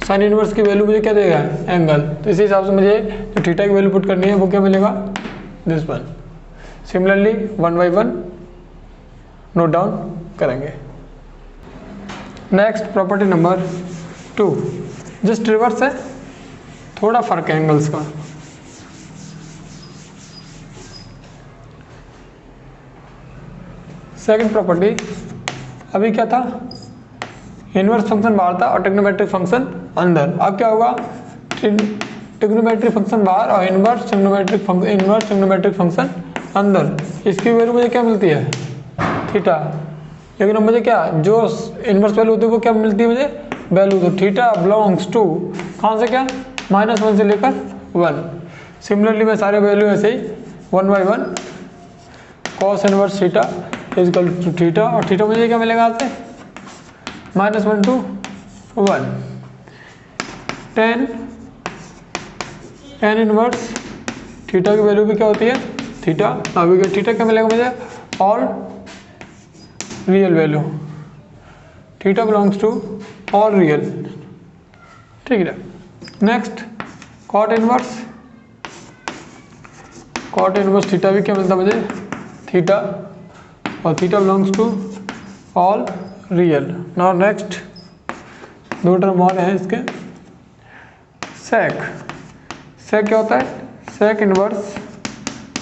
Speaker 1: साइन इनवर्स की वैल्यू मुझे क्या देगा एंगल, तो इसी हिसाब से मुझे जो थीटा की वैल्यू पुट करनी है वो क्या मिलेगा this one. Similarly 1 by 1 note down करेंगे। Next property number 2 just reverse है, थोड़ा फर्क है एंगल्स का। सेकंड प्रॉपर्टी अभी क्या था इनवर्स फंक्शन बाहर था और ट्रिग्नोमेट्रिक फंक्शन अंदर। अब क्या होगा ट्रिग्नोमेट्रिक फंक्शन बाहर और इनवर्स ट्रिग्नोमेट्रिक फंक्शन अंदर। इसकी वैल्यू मुझे क्या मिलती है थीटा, लेकिन अब मुझे क्या जो इनवर्स वैल्यू होती है वो क्या मिलती है मुझे वैल्यू, तो थीटा बिलोंग्स टू कहाँ से क्या -1 से लेकर 1। सिमिलरली मैं सारे वैल्यू ऐसे ही 1 by 1 cos inverse theta equal to theta, और थीटा मुझे क्या मिलेगा यहाँ से -1 to 1 tan इनवर्स थीटा की वैल्यू भी क्या होती है थीटा। अभी थीटा क्या मिलेगा मुझे all real value, theta belongs to all real, ठीक है। नेक्स्ट कॉट इनवर्स थीटा भी क्या मिलता है मुझे, थीटा, और theta belongs to all real. Now next दो टर्म और हैं इसके, सेक क्या होता है, सेक इनवर्स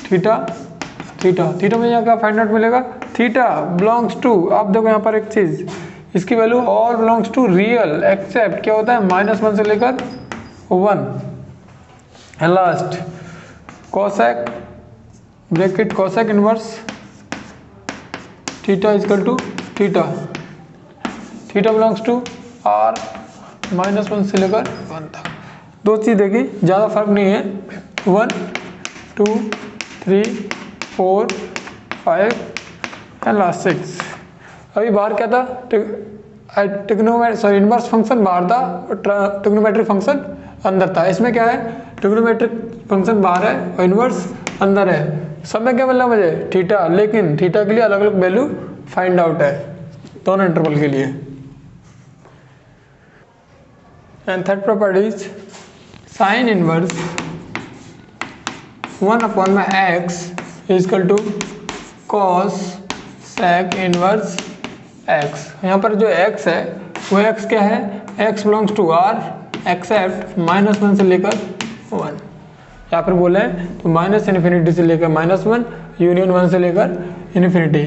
Speaker 1: थीटा में यहाँ क्या फाइंड आउट मिलेगा, थीटा बिलोंग्स टू, आप देखो यहाँ पर एक चीज़, इसकी value all belongs to real except क्या होता है -1 से लेकर 1। Last cosec bracket cosec inverse theta is equal to theta belongs to r -1 से लेकर 1 तक। दो चीज़ देखी, ज़्यादा फर्क नहीं है, 1 2 3 4 5 एंड लास्ट 6। अभी बाहर क्या था, इनवर्स फंक्शन बाहर था और ट्रिग्नोमेट्रिक फंक्शन अंदर था। इसमें क्या है, ट्रिग्नोमेट्रिक फंक्शन बाहर है और इनवर्स अंदर है। सब में क्या मिल रहा है मुझे, थीटा, लेकिन थीटा के लिए अलग अलग वैल्यू फाइंड आउट है दोनों इंटरवल के लिए। And third property is sine inverse 1/x is equal to cosec inverse x। यहाँ पर जो x है वो x क्या है, x belongs to r except -1 से लेकर 1। यहाँ पर बोले तो -∞ से लेकर -1 यूनियन 1 से लेकर इन्फिनिटी।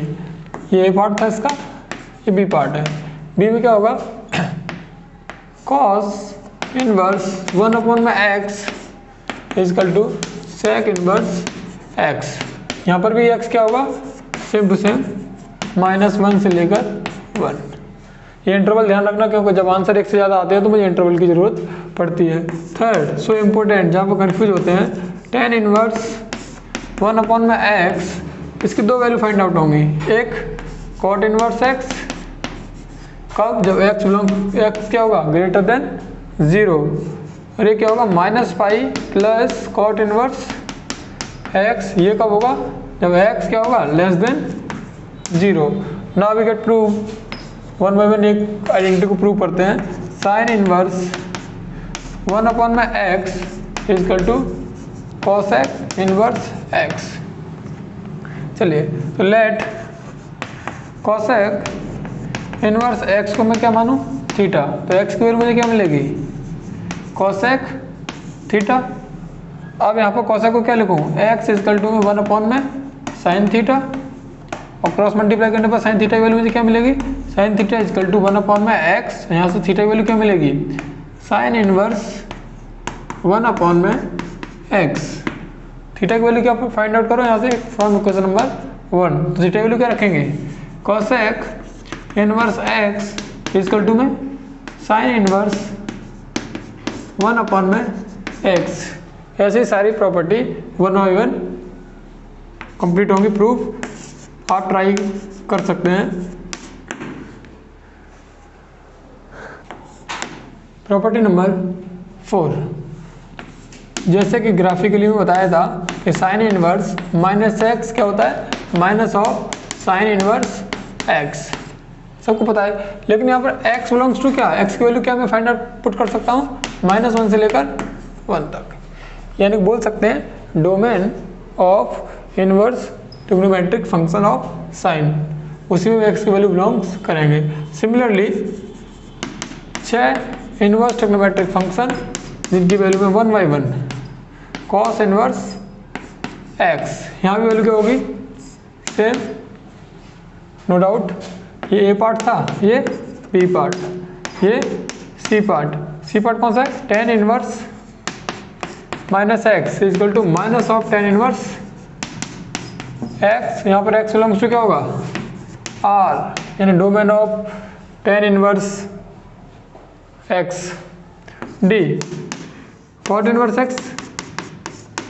Speaker 1: ये पार्ट था इसका, ये बी पार्ट है। बी में क्या होगा, cos inverse 1/x is equal to sec inverse x। यहाँ पर भी x क्या होगा, सेम टू सेम -1 से लेकर 1। ये इंटरवल ध्यान रखना, क्योंकि जब आंसर एक से ज़्यादा आते हैं तो मुझे इंटरवल की ज़रूरत पड़ती है। थर्ड सो इम्पोर्टेंट, जहाँ पर कन्फ्यूज होते हैं, tan इनवर्स 1/x, इसकी दो वैल्यू फाइंड आउट होंगी। एक कॉट इनवर्स x, कब, जब x क्या होगा ग्रेटर देन 0, और ये क्या होगा -pi plus cot inverse x, ये कब होगा, जब x क्या होगा less than 0। Now we get prove, 1 by 1 एक आइडेंटिटी को प्रूव करते हैं। Sine inverse 1/x is equal to cosec inverse x। चलिए तो लेट कॉसेक इनवर्स x को मैं क्या मानूं, थीटा, तो x की वैल्यू मुझे क्या मिलेगी, कॉसेक थीटा। अब यहाँ पर कॉसेक को क्या लिखूँ, x इजकल टू 1 में साइन थीटा, और क्रॉस मल्टीप्लाई करने पर साइन थीटा की वैल्यू मुझे क्या मिलेगी, साइन थीटा इजकल टू 1 में x। यहाँ से थीटा की वैल्यू क्या मिलेगी, साइन इनवर्स 1 में x। थीटा की वैल्यू क्या फाइंड आउट करो यहाँ से फ्रॉम इक्वेशन नंबर 1। तो थीटा की वैल्यू क्या रखेंगे, cosec inverse x is equal to में साइन इनवर्स 1 में x। ऐसे ही सारी प्रॉपर्टी 1 बाय 1 कंप्लीट होंगी, प्रूफ आप ट्राई कर सकते हैं। प्रॉपर्टी नंबर 4, जैसे कि ग्राफिकली में बताया था कि साइन इनवर्स -x क्या होता है, minus of sine inverse x, सबको पता है। लेकिन यहाँ पर x बिलोंग्स टू क्या, x की वैल्यू क्या मैं फाइंड आउट पुट कर सकता हूँ, -1 से लेकर 1 तक। यानी बोल सकते हैं domain of inverse trigonometric function of sine, उसी में x की वैल्यू बिलोंग्स करेंगे। सिमिलरली 6 इनवर्स ट्रिग्नोमेट्रिक फंक्शन जिनकी वैल्यू में 1 बाय 1 कॉस इनवर्स x, यहाँ भी वैल्यू क्या होगी सेम, नो डाउट। ये a पार्ट था, ये b पार्ट, ये c पार्ट। c पार्ट कौन सा है, tan inverse -x is equal to minus of tan inverse x। यहाँ पर x बिलोंग्स टू क्या होगा, r, यानी domain of tan inverse x। d cot inverse x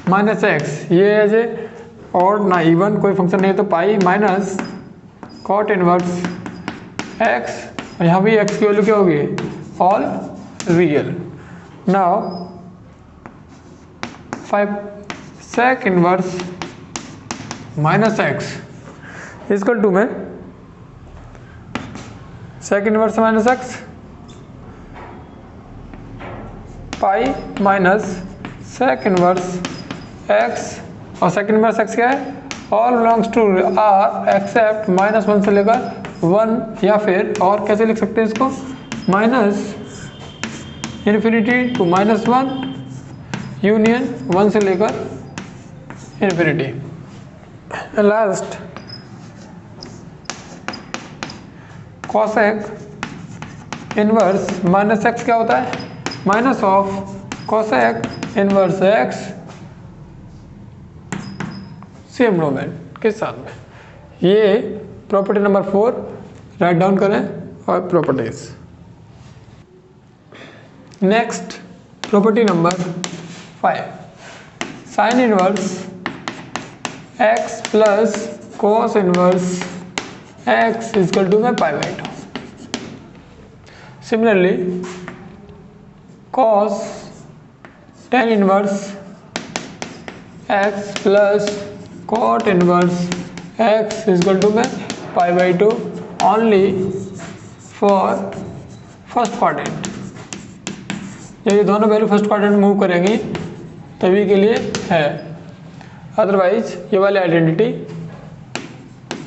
Speaker 1: -x, ये एज ए और ना इवन कोई फंक्शन नहीं है तो pi minus cot inverse x, और यहाँ भी x की वैल्यू क्या होगी, all real. Now 5 sec inverse -x is equal to में sec inverse -x pi minus sec inverse x, और सेक इनवर्स एक्स क्या है, all belongs to R except -1 से लेकर 1, या फिर और कैसे लिख सकते हैं इसको, माइनस इन्फिनिटी टू -1 यूनियन 1 से लेकर infinity. Last cosec inverse minus x क्या होता है, minus of cosec inverse x same domain के साथ में। ये प्रॉपर्टी नंबर 4 राइट डाउन करें और properties. Next property number 5, sine inverse x plus cos inverse x equal to में pi. Similarly cos tan inverse x plus cot inverse x equal to में pi only for first quadrant. जब ये दोनों value first quadrant move करेंगी तभी के लिए है, अदरवाइज ये वाली आइडेंटिटी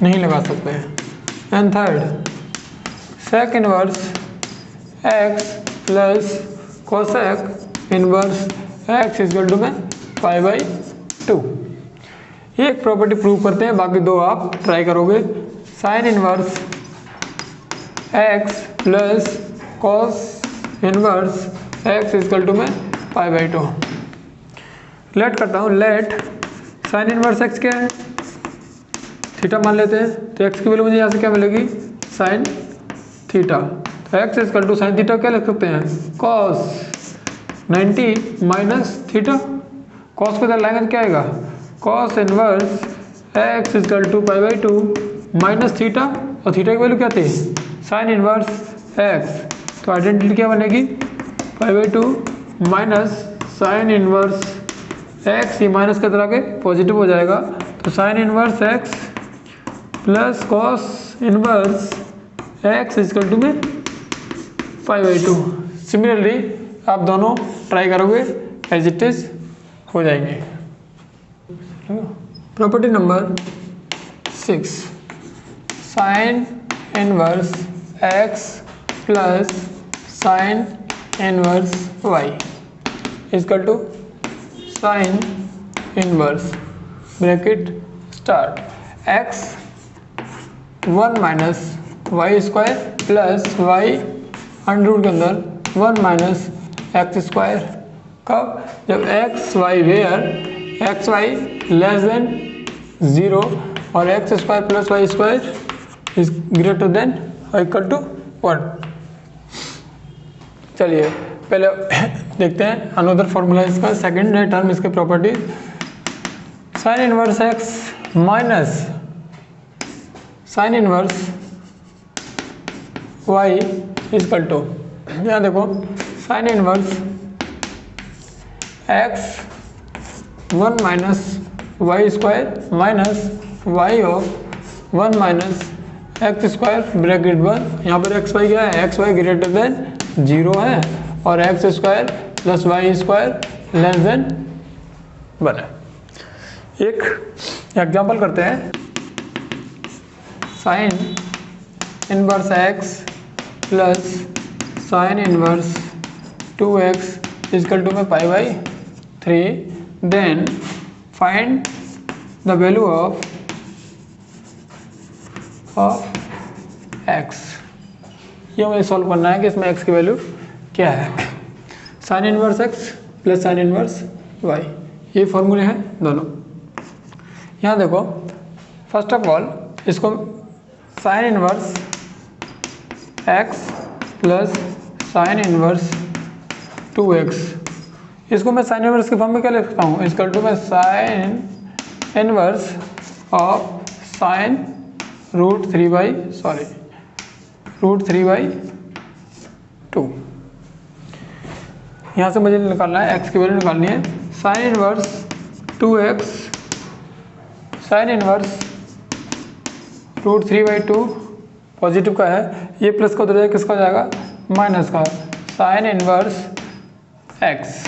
Speaker 1: नहीं लगा सकते हैं। And third, sec inverse x plus cosec inverse x equal to में पाई/2। एक प्रॉपर्टी प्रूव करते हैं, बाकी दो आप ट्राई करोगे। Sine inverse x plus cos inverse x equal to में पाई/2। लेट करता हूँ, लेट साइन इनवर्स एक्स क्या है, थीटा मान लेते हैं, तो एक्स की वैल्यू मुझे यहाँ से क्या मिलेगी, साइन थीटा। तो x equal to sine theta क्या लिख सकते हैं, कॉस 90 माइनस थीटा। कॉस को इधर लाएंगे तो क्या आएगा, cos inverse x equal to pi minus theta, और थीटा की वैल्यू क्या थी, साइन इनवर्स एक्स। तो आइडेंटिटी क्या बनेगी, pi minus sine inverse x, ये माइनस के तरह के पॉजिटिव हो जाएगा, तो sine inverse x plus cos inverse x equal to में पाई/2। सिमिलरली आप दोनों ट्राई करोगे, एज इट इज हो जाएंगे। Property number 6, sine inverse x plus sine inverse y equal to sine inverse bracket start x 1 minus y square plus y under root के अंदर 1 minus x square. कब, जब x y where x y less than 0 और x square plus y square is greater than और equal to 1। चलिए पहले देखते हैं अनदर फॉर्मूला इसका, सेकंड टर्म इसके property. Sign inverse x minus sine inverse y equal to, यहाँ देखो sine inverse x 1 minus y square minus y of 1 minus x square bracket 1। यहाँ पर एक्स वाई क्या है, एक्स वाई ग्रेटर देन 0 है और x square plus y square less than 1 है। एक एग्जांपल करते हैं, sine inverse x plus sine inverse 2x equal to में pi, then find the value of x। ये मुझे सॉल्व करना है कि इसमें x की वैल्यू क्या है। Sign inverse x plus sine inverse y, ये फॉर्मूले हैं दोनों। यहाँ देखो, फर्स्ट ऑफ ऑल इसको sign inverse x plus sine inverse 2x, इसको मैं साइन इनवर्स के फॉर्म में क्या लिख सकता हूँ, इक्वल टू में साइन इनवर्स ऑफ साइन √3/2। यहाँ से मुझे निकालना है x की वैल्यू निकालनी है। Sign inverse 2x sine inverse √3/2 positive का है, ये प्लस का उधर जाएगा, किसका हो जाएगा, माइनस का। Sine inverse x.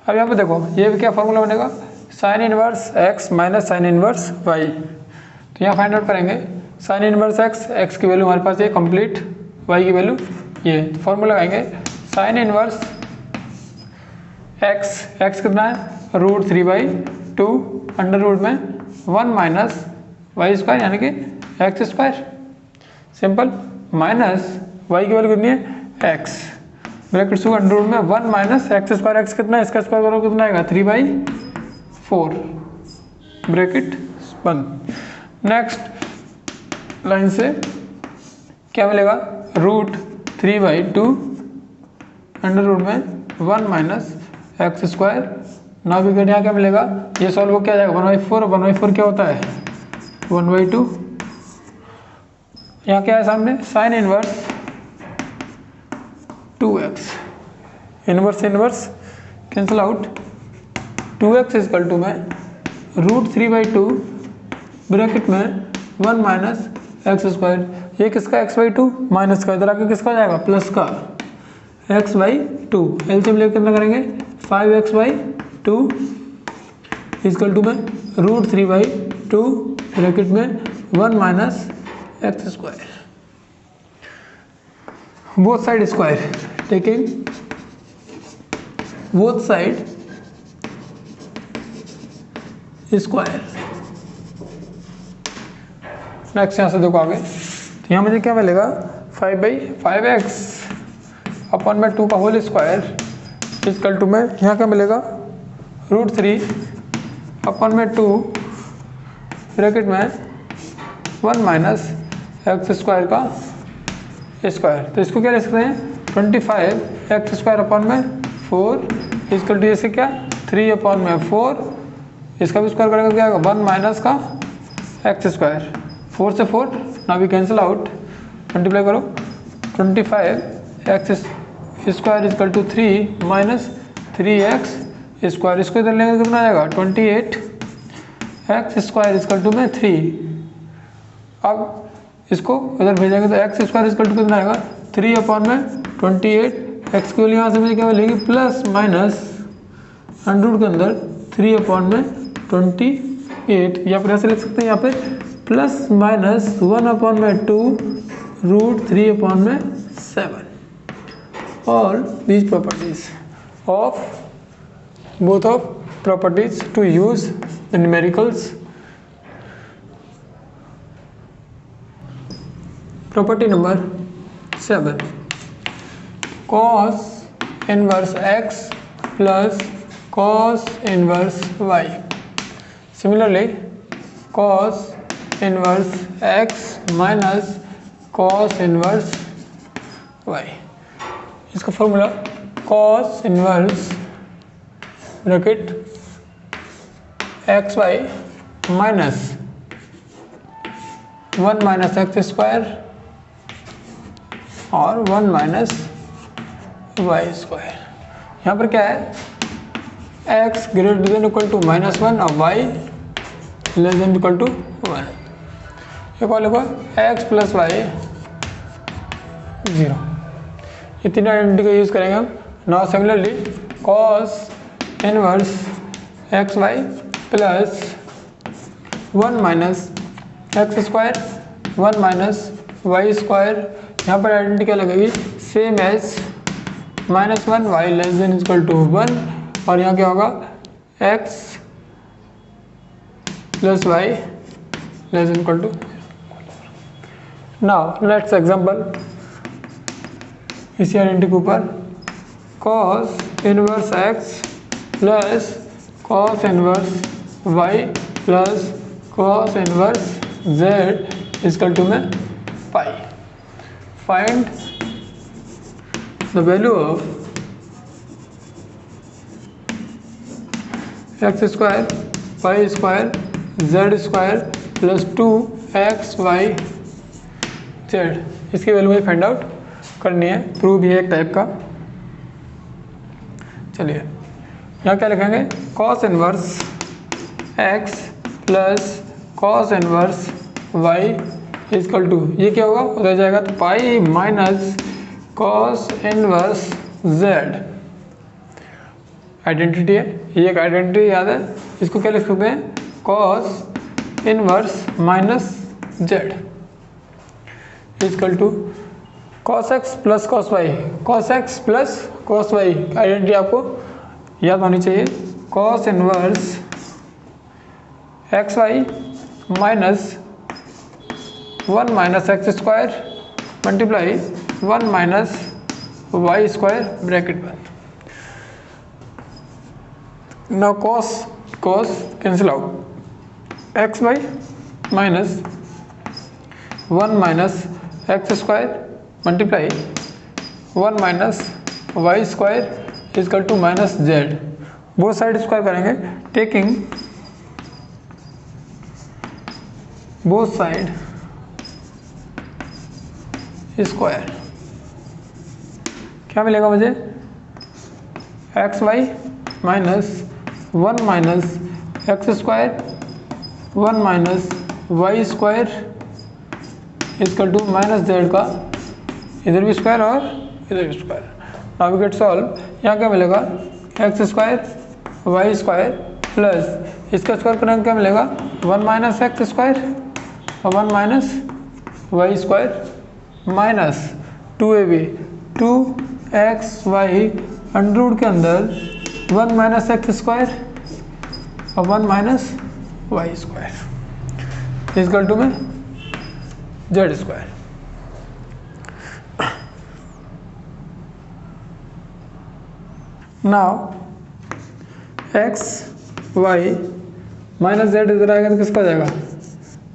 Speaker 1: अब यहाँ पे देखो ये भी क्या फॉर्मूला बनेगा, sine inverse x minus sine inverse y. तो यहाँ फाइंड आउट करेंगे साइन इनवर्स एक्स, एक्स की वैल्यू हमारे पास ये कंप्लीट, वाई की वैल्यू ये। तो फॉर्मूला लगाएंगे साइन इनवर्स एक्स, एक्स कितना है √3/2 अंडर रूट में 1 माइनस वाई स्क्वायर यानी कि x square, simple, minus y की वैल्यू कितनी है एक्स, ब्रैकेट से अंडर रूट में 1 माइनस एक्स स्क्वायर, एक्स कितना है इसका स्क्वायर करो कितना आएगा 3/4 ब्रैकेट बंद। नेक्स्ट लाइन से क्या मिलेगा √3/2 अंडर रूट में 1 माइनस एक्स स्क्वायर। ना भी यहाँ क्या मिलेगा, ये सॉल्व हो क्या जाएगा 1/4, 1/4 क्या होता है 1/2। यहाँ क्या है सामने sine inverse 2x, inverse inverse cancel out, 2x equal to में √3/2 ब्रैकेट में 1 माइनस एक्स स्क्वायर, ये किसका x/2 माइनस का, इधर आके किसका हो जाएगा प्लस का x/2, एलसीएम लेकर कितना करेंगे 5x/2 इक्वल टू में √3/2 ब्रैकेट में 1 minus x square, both side square, taking both side square. Next यहाँ से देखो आगे, तो यहाँ मुझे क्या मिलेगा 5/5x अपॉन में 2 का होल स्क्वायर इक्वल टू में यहाँ क्या मिलेगा √3 अपॉन में 2 ब्रैकेट में 1 माइनस एक्स स्क्वायर का स्क्वायर। तो इसको क्या लिख सकते हैं 25x स्क्वायर अपॉन में 4 इक्वल टू इसके क्या 3 अपॉन में 4, इसका भी स्क्वायर करेंगे क्या आएगा 1 माइनस का एक्स स्क्वायर, 4 से 4 ना भी कैंसिल आउट, मल्टीप्लाई करो 25x square equal to 3 minus 3x square, इसको इधर लेंगे कितना आएगा 28x स्क्वायर इक्वल टू में 3। अब इसको इधर भेजेंगे तो एक्स स्क्वायर इक्वल टू कितना आएगा 3 अपॉन में 28, एक्स की वैल्यू यहाँ से मुझे क्या मिलेगी प्लस माइनस अंडर रूट के अंदर 3 अपॉन में 28, या फिर ऐसे लिख सकते हैं यहाँ पे प्लस माइनस 1 अपॉन में 2 √3 अपॉन में 7। All these properties of both of properties to use the numericals. Property number 7, cos inverse x plus cos inverse y. Similarly, cos inverse x minus cos inverse y. इसका formula cos inverse bracket x y minus 1 minus x square और 1 minus y square. यहाँ पर क्या है x greater than equal to -1 और y less than equal to 1। ये call लिखो x plus Y 0, ये तीन आइडेंटिटी का यूज़ करेंगे हम। Now similarly cos inverse x y plus 1 minus x square 1 minus y square, यहाँ पर आइडेंटिटी क्या लगेगी same as -1 y less than equal to 1, और यहाँ क्या होगा x plus y less than equal to. Now let's example इसी identity के ऊपर cos inverse x plus cos inverse y plus cos inverse z equal to में pi. Find the value of x square y square z square plus 2xy z, इसकी value मुझे find out करनी है, prove भी है एक type का। चलिए यहाँ क्या लिखेंगे cos inverse x plus cos inverse y equal to, ये क्या होगा उधर जाएगा तो pi minus cos inverse z identity है, ये एक आइडेंटिटी याद है, इसको क्या लिख सकते हैं, cos inverse minus z is equal to cos x plus cos y, cos x plus cos y identity आपको याद होनी चाहिए, cos inverse x y minus 1 minus x square multiply 1 minus y square bracket बंद। Now cos cancel out, x y minus 1 minus x square multiply 1 minus y square is equal to minus z, both side square करेंगे, taking both side square, क्या मिलेगा मुझे, x y minus 1 minus x square 1 minus y square is equal to minus z का इधर भी square और इधर भी square. Now we get solve, यहाँ क्या मिलेगा, x square y square plus इसका स्क्वायर करेंगे क्या मिलेगा, 1 माइनस एक्स स्क्वायर और 1 minus y square minus 2ab 2xy under root के अंदर 1 माइनस एक्स स्क्वायर और 1 minus y square is equal to में Z square. Now x y minus z इधर आएगा तो किसका हो जाएगा,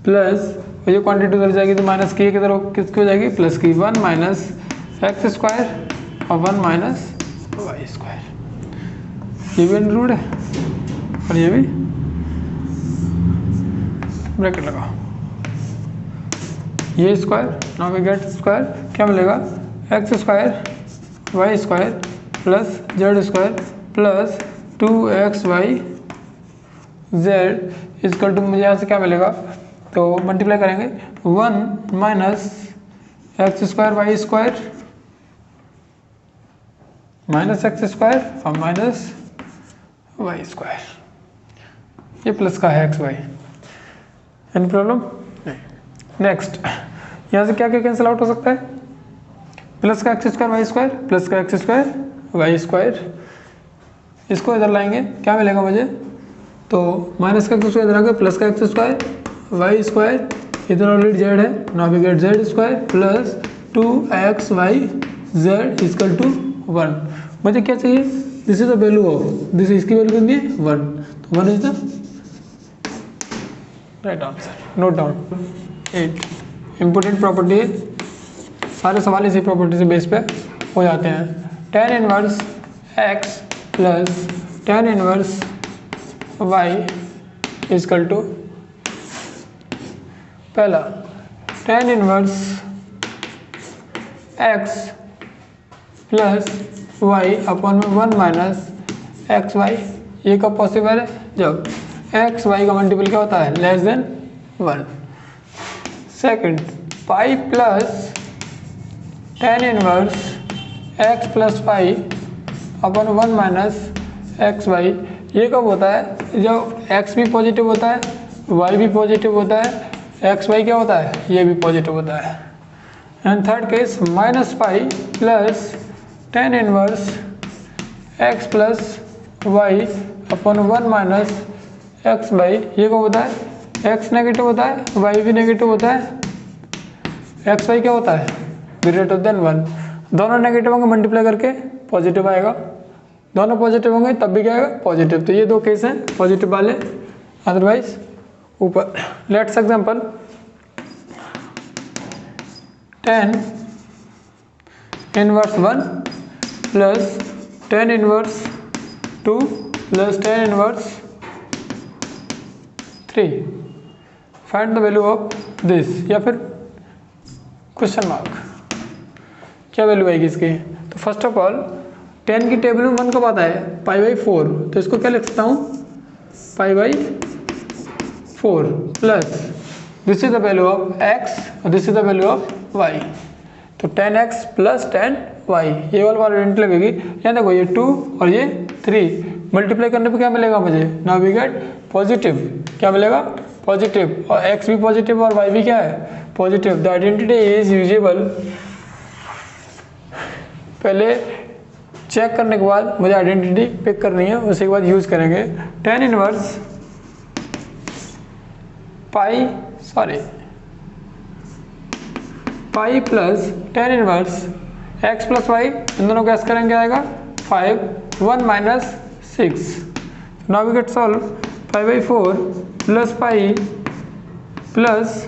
Speaker 1: प्लस ये क्वांटिटी उधर जाएगी तो माइनस की किधर किसकी हो जाएगी, प्लस की 1 माइनस एक्स स्क्वायर और 1 माइनस वाई स्क्वायर, ये भी अंडर रूट है और ये भी ब्रैकेट लगाओ, ये square, now we get square, क्या मिलेगा, x square y square plus z square plus 2xy z is equal to मुझे यहाँ से क्या मिलेगा, तो मल्टीप्लाई करेंगे 1 minus x square y square minus x square और माइनस वाई स्क्वायर, ये प्लस का है एक्स वाई, एनी प्रॉब्लम नहीं। नेक्स्ट यहाँ से क्या क्या कैंसिल आउट हो सकता है, प्लस का x square y square plus का एक्स स्क्वायर वाई स्क्वायर, इसको इधर लाएंगे क्या मिलेगा मुझे, तो माइनस का एक्स स्क्वायर इधर आ गया, प्लस का एक्स स्क्वायर वाई स्क्वायर इधर ऑलरेडी जेड है, now we get z square plus 2xy z is equal to 1। मुझे क्या चाहिए, this is the value of this, इसकी वैल्यू कितनी है 1, तो 1 is the right answer. Note down 8 important property है, सारे सवाल इसी प्रॉपर्टी से बेस पे हो जाते हैं। tan inverse x plus tan inverse y is equal to, पहला tan inverse x plus y upon में 1 माइनस एक्स वाई, ये कब पॉसिबल है, जब एक्स वाई का मल्टीपल क्या होता है, less than 1। Second pi plus tan inverse x plus pi upon 1 minus x y, ये कब होता है, जब x भी पॉजिटिव होता है y भी पॉजिटिव होता है, एक्स वाई क्या होता है, ये भी पॉजिटिव होता है। And third case minus pi plus tan inverse x plus y upon 1 minus x y, ये कब होता है, x नेगेटिव होता है y भी नेगेटिव होता है, एक्स वाई क्या होता है, ग्रेटर देन 1, दोनों नेगेटिव होंगे मल्टीप्लाई करके पॉजिटिव आएगा, दोनों पॉजिटिव होंगे तब भी क्या आएगा पॉजिटिव, तो ये दो केस हैं पॉजिटिव वाले, अदरवाइज ऊपर। Let's example tan inverse 1 plus tan inverse 2 plus tan inverse 3, find the value of this, या फिर क्वेश्चन मार्क, क्या वैल्यू आएगी इसकी। तो फर्स्ट ऑफ ऑल tan की टेबल में 1 कब आता है, π/4, तो इसको क्या लिख सकता हूँ, π/4 plus this is the value of x और this is the value of y, तो tan x plus tan y, ये वाला आइडेंटिटी लगेगी। यहाँ देखो ये 2 और ये 3, मल्टीप्लाई करने पे क्या मिलेगा मुझे, नाउ वी गेट पॉजिटिव, क्या मिलेगा पॉजिटिव, और x भी पॉजिटिव और y भी क्या है positive. The identity is usable, पहले चेक करने के बाद मुझे आइडेंटिटी पिक करनी है, उसके बाद यूज करेंगे। tan inverse pi plus tan inverse x plus y, इन दोनों को ऐसे करेंगे आएगा 5 1 minus 6। Now we get solve 5/4 plus pi plus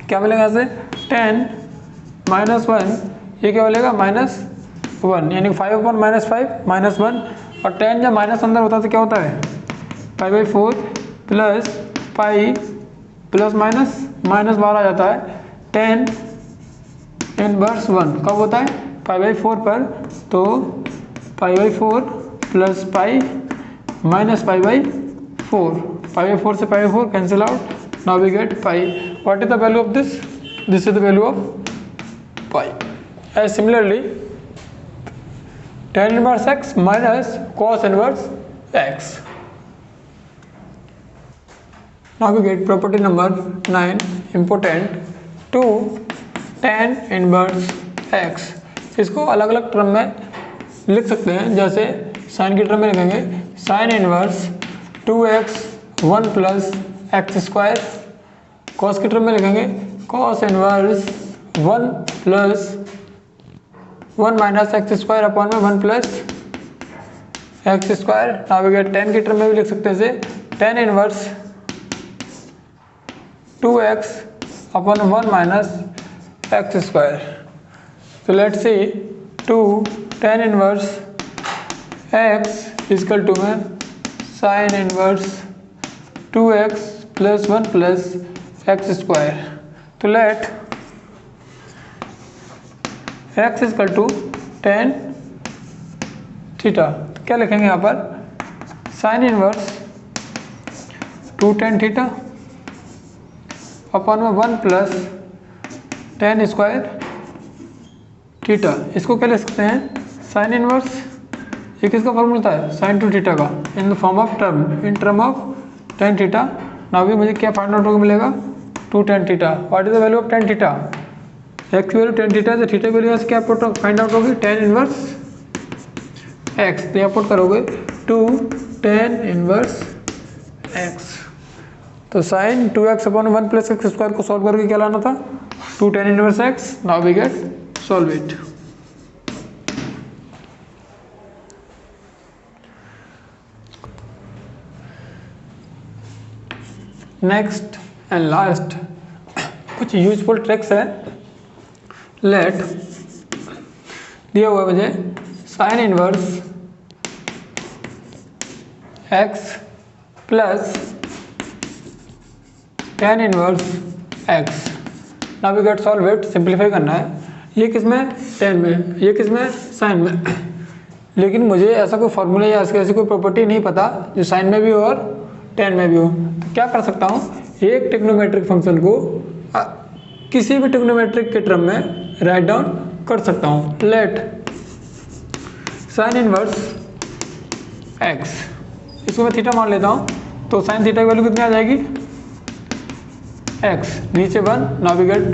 Speaker 1: क्या मिलेगा यहाँ से 10 माइनस 1, ये क्या मिलेगा -1, यानी 5/-5 -1, और 10 जब माइनस अंदर होता है तो क्या होता है 5/4 plus pi plus minus minus बाहर आ जाता है 10 इनवर्स 1, कब होता है 5/4 पर, तो 5/4 प्लस पाई माइनस 5/4, 5/4 से 5/4 cancel out, now we get pi. What is the value of this, this is the value of pi. As similarly tan inverse x minus cos inverse x। Now we get property number 9 important to tan inverse x। इसको अलग अलग term में लिख सकते हैं, जैसे sign की term में लिखेंगे sine inverse 2x 1 plus x square, cos की टर्म में लिखेंगे cos inverse 1 plus 1 minus x square upon में 1 plus x square. Now we get tan की टर्म में भी लिख सकते हैं इसे tan inverse 2x upon 1 minus x square. तो let's see 2 tan inverse x is equal to में sine inverse 2x plus 1 plus x square. तो late x is equal to tan theta, तो क्या लिखेंगे यहाँ पर sine inverse 2 tan theta upon में 1 plus tan square theta. इसको क्या लिख सकते हैं साइन इनवर्स, ये किसका फॉर्मूला था साइन 2 थीटा का, in the form of term, in term of tan theta. Now भी मुझे क्या फाइंड आउट होगा मिलेगा 2 tan theta. What is the value of tan theta, x की वैल्यू tan थीटा, तो थीटा की वैल्यू क्या फाइंड आउट होगी tan इनवर्स x, तो यहाँ पुट करोगे 2 tan इनवर्स x। तो sine 2x upon 1 plus x square को सॉल्व करके क्या लाना था 2 tan inverse x। Now we get solve it. Next and last कुछ यूजफुल ट्रिक्स है। लेट दिया हुआ मुझे sine inverse x plus tan inverse x। Now we get solve it, simplify करना है। ये किस में tan में, ये किस में साइन में, लेकिन मुझे ऐसा कोई फॉर्मूला या ऐसी कोई प्रॉपर्टी नहीं पता जो साइन में भी हो और tan में भी हो। तो क्या कर सकता हूँ, एक ट्रिग्नोमेट्रिक फंक्शन को किसी भी ट्रिग्नोमेट्रिक के टर्म में राइट डाउन कर सकता हूँ। लेट साइन इनवर्स x, इसको मैं थीटा मान लेता हूँ, तो साइन थीटा की वैल्यू कितनी आ जाएगी x, नीचे 1। Now we get,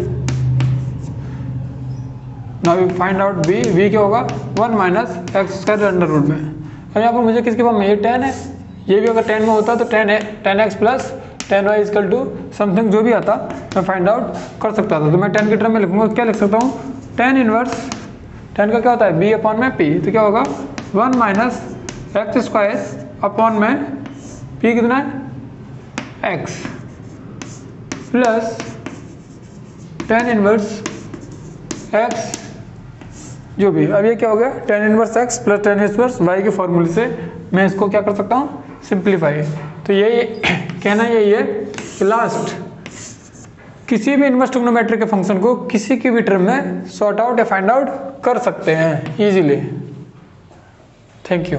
Speaker 1: now we find out v क्या होगा 1 minus x square under root में। और यहाँ पर मुझे किसके फॉर्म में, ये tan है, ये भी अगर tan में होता तो tan x plus tan y is equal to something जो भी आता मैं फाइंड आउट कर सकता था। तो मैं tan की टर्म में लिखूंगा, क्या लिख सकता हूँ tan इनवर्स, tan का क्या होता है b अपॉन में p, तो क्या होगा 1 माइनस एक्स स्क्वायर अपॉन में p कितना है x plus tan inverse x जो भी। अब ये क्या हो गया tan inverse x plus tan inverse y के फॉर्मूले से मैं इसको क्या कर सकता हूँ सिंप्लीफाई। तो यही कहना यही है कि लास्ट किसी भी इनवर्स ट्रिग्नोमेट्रिक के फंक्शन को किसी की भी टर्म में सॉर्ट आउट या फाइंड आउट कर सकते हैं इजीली। Thank you.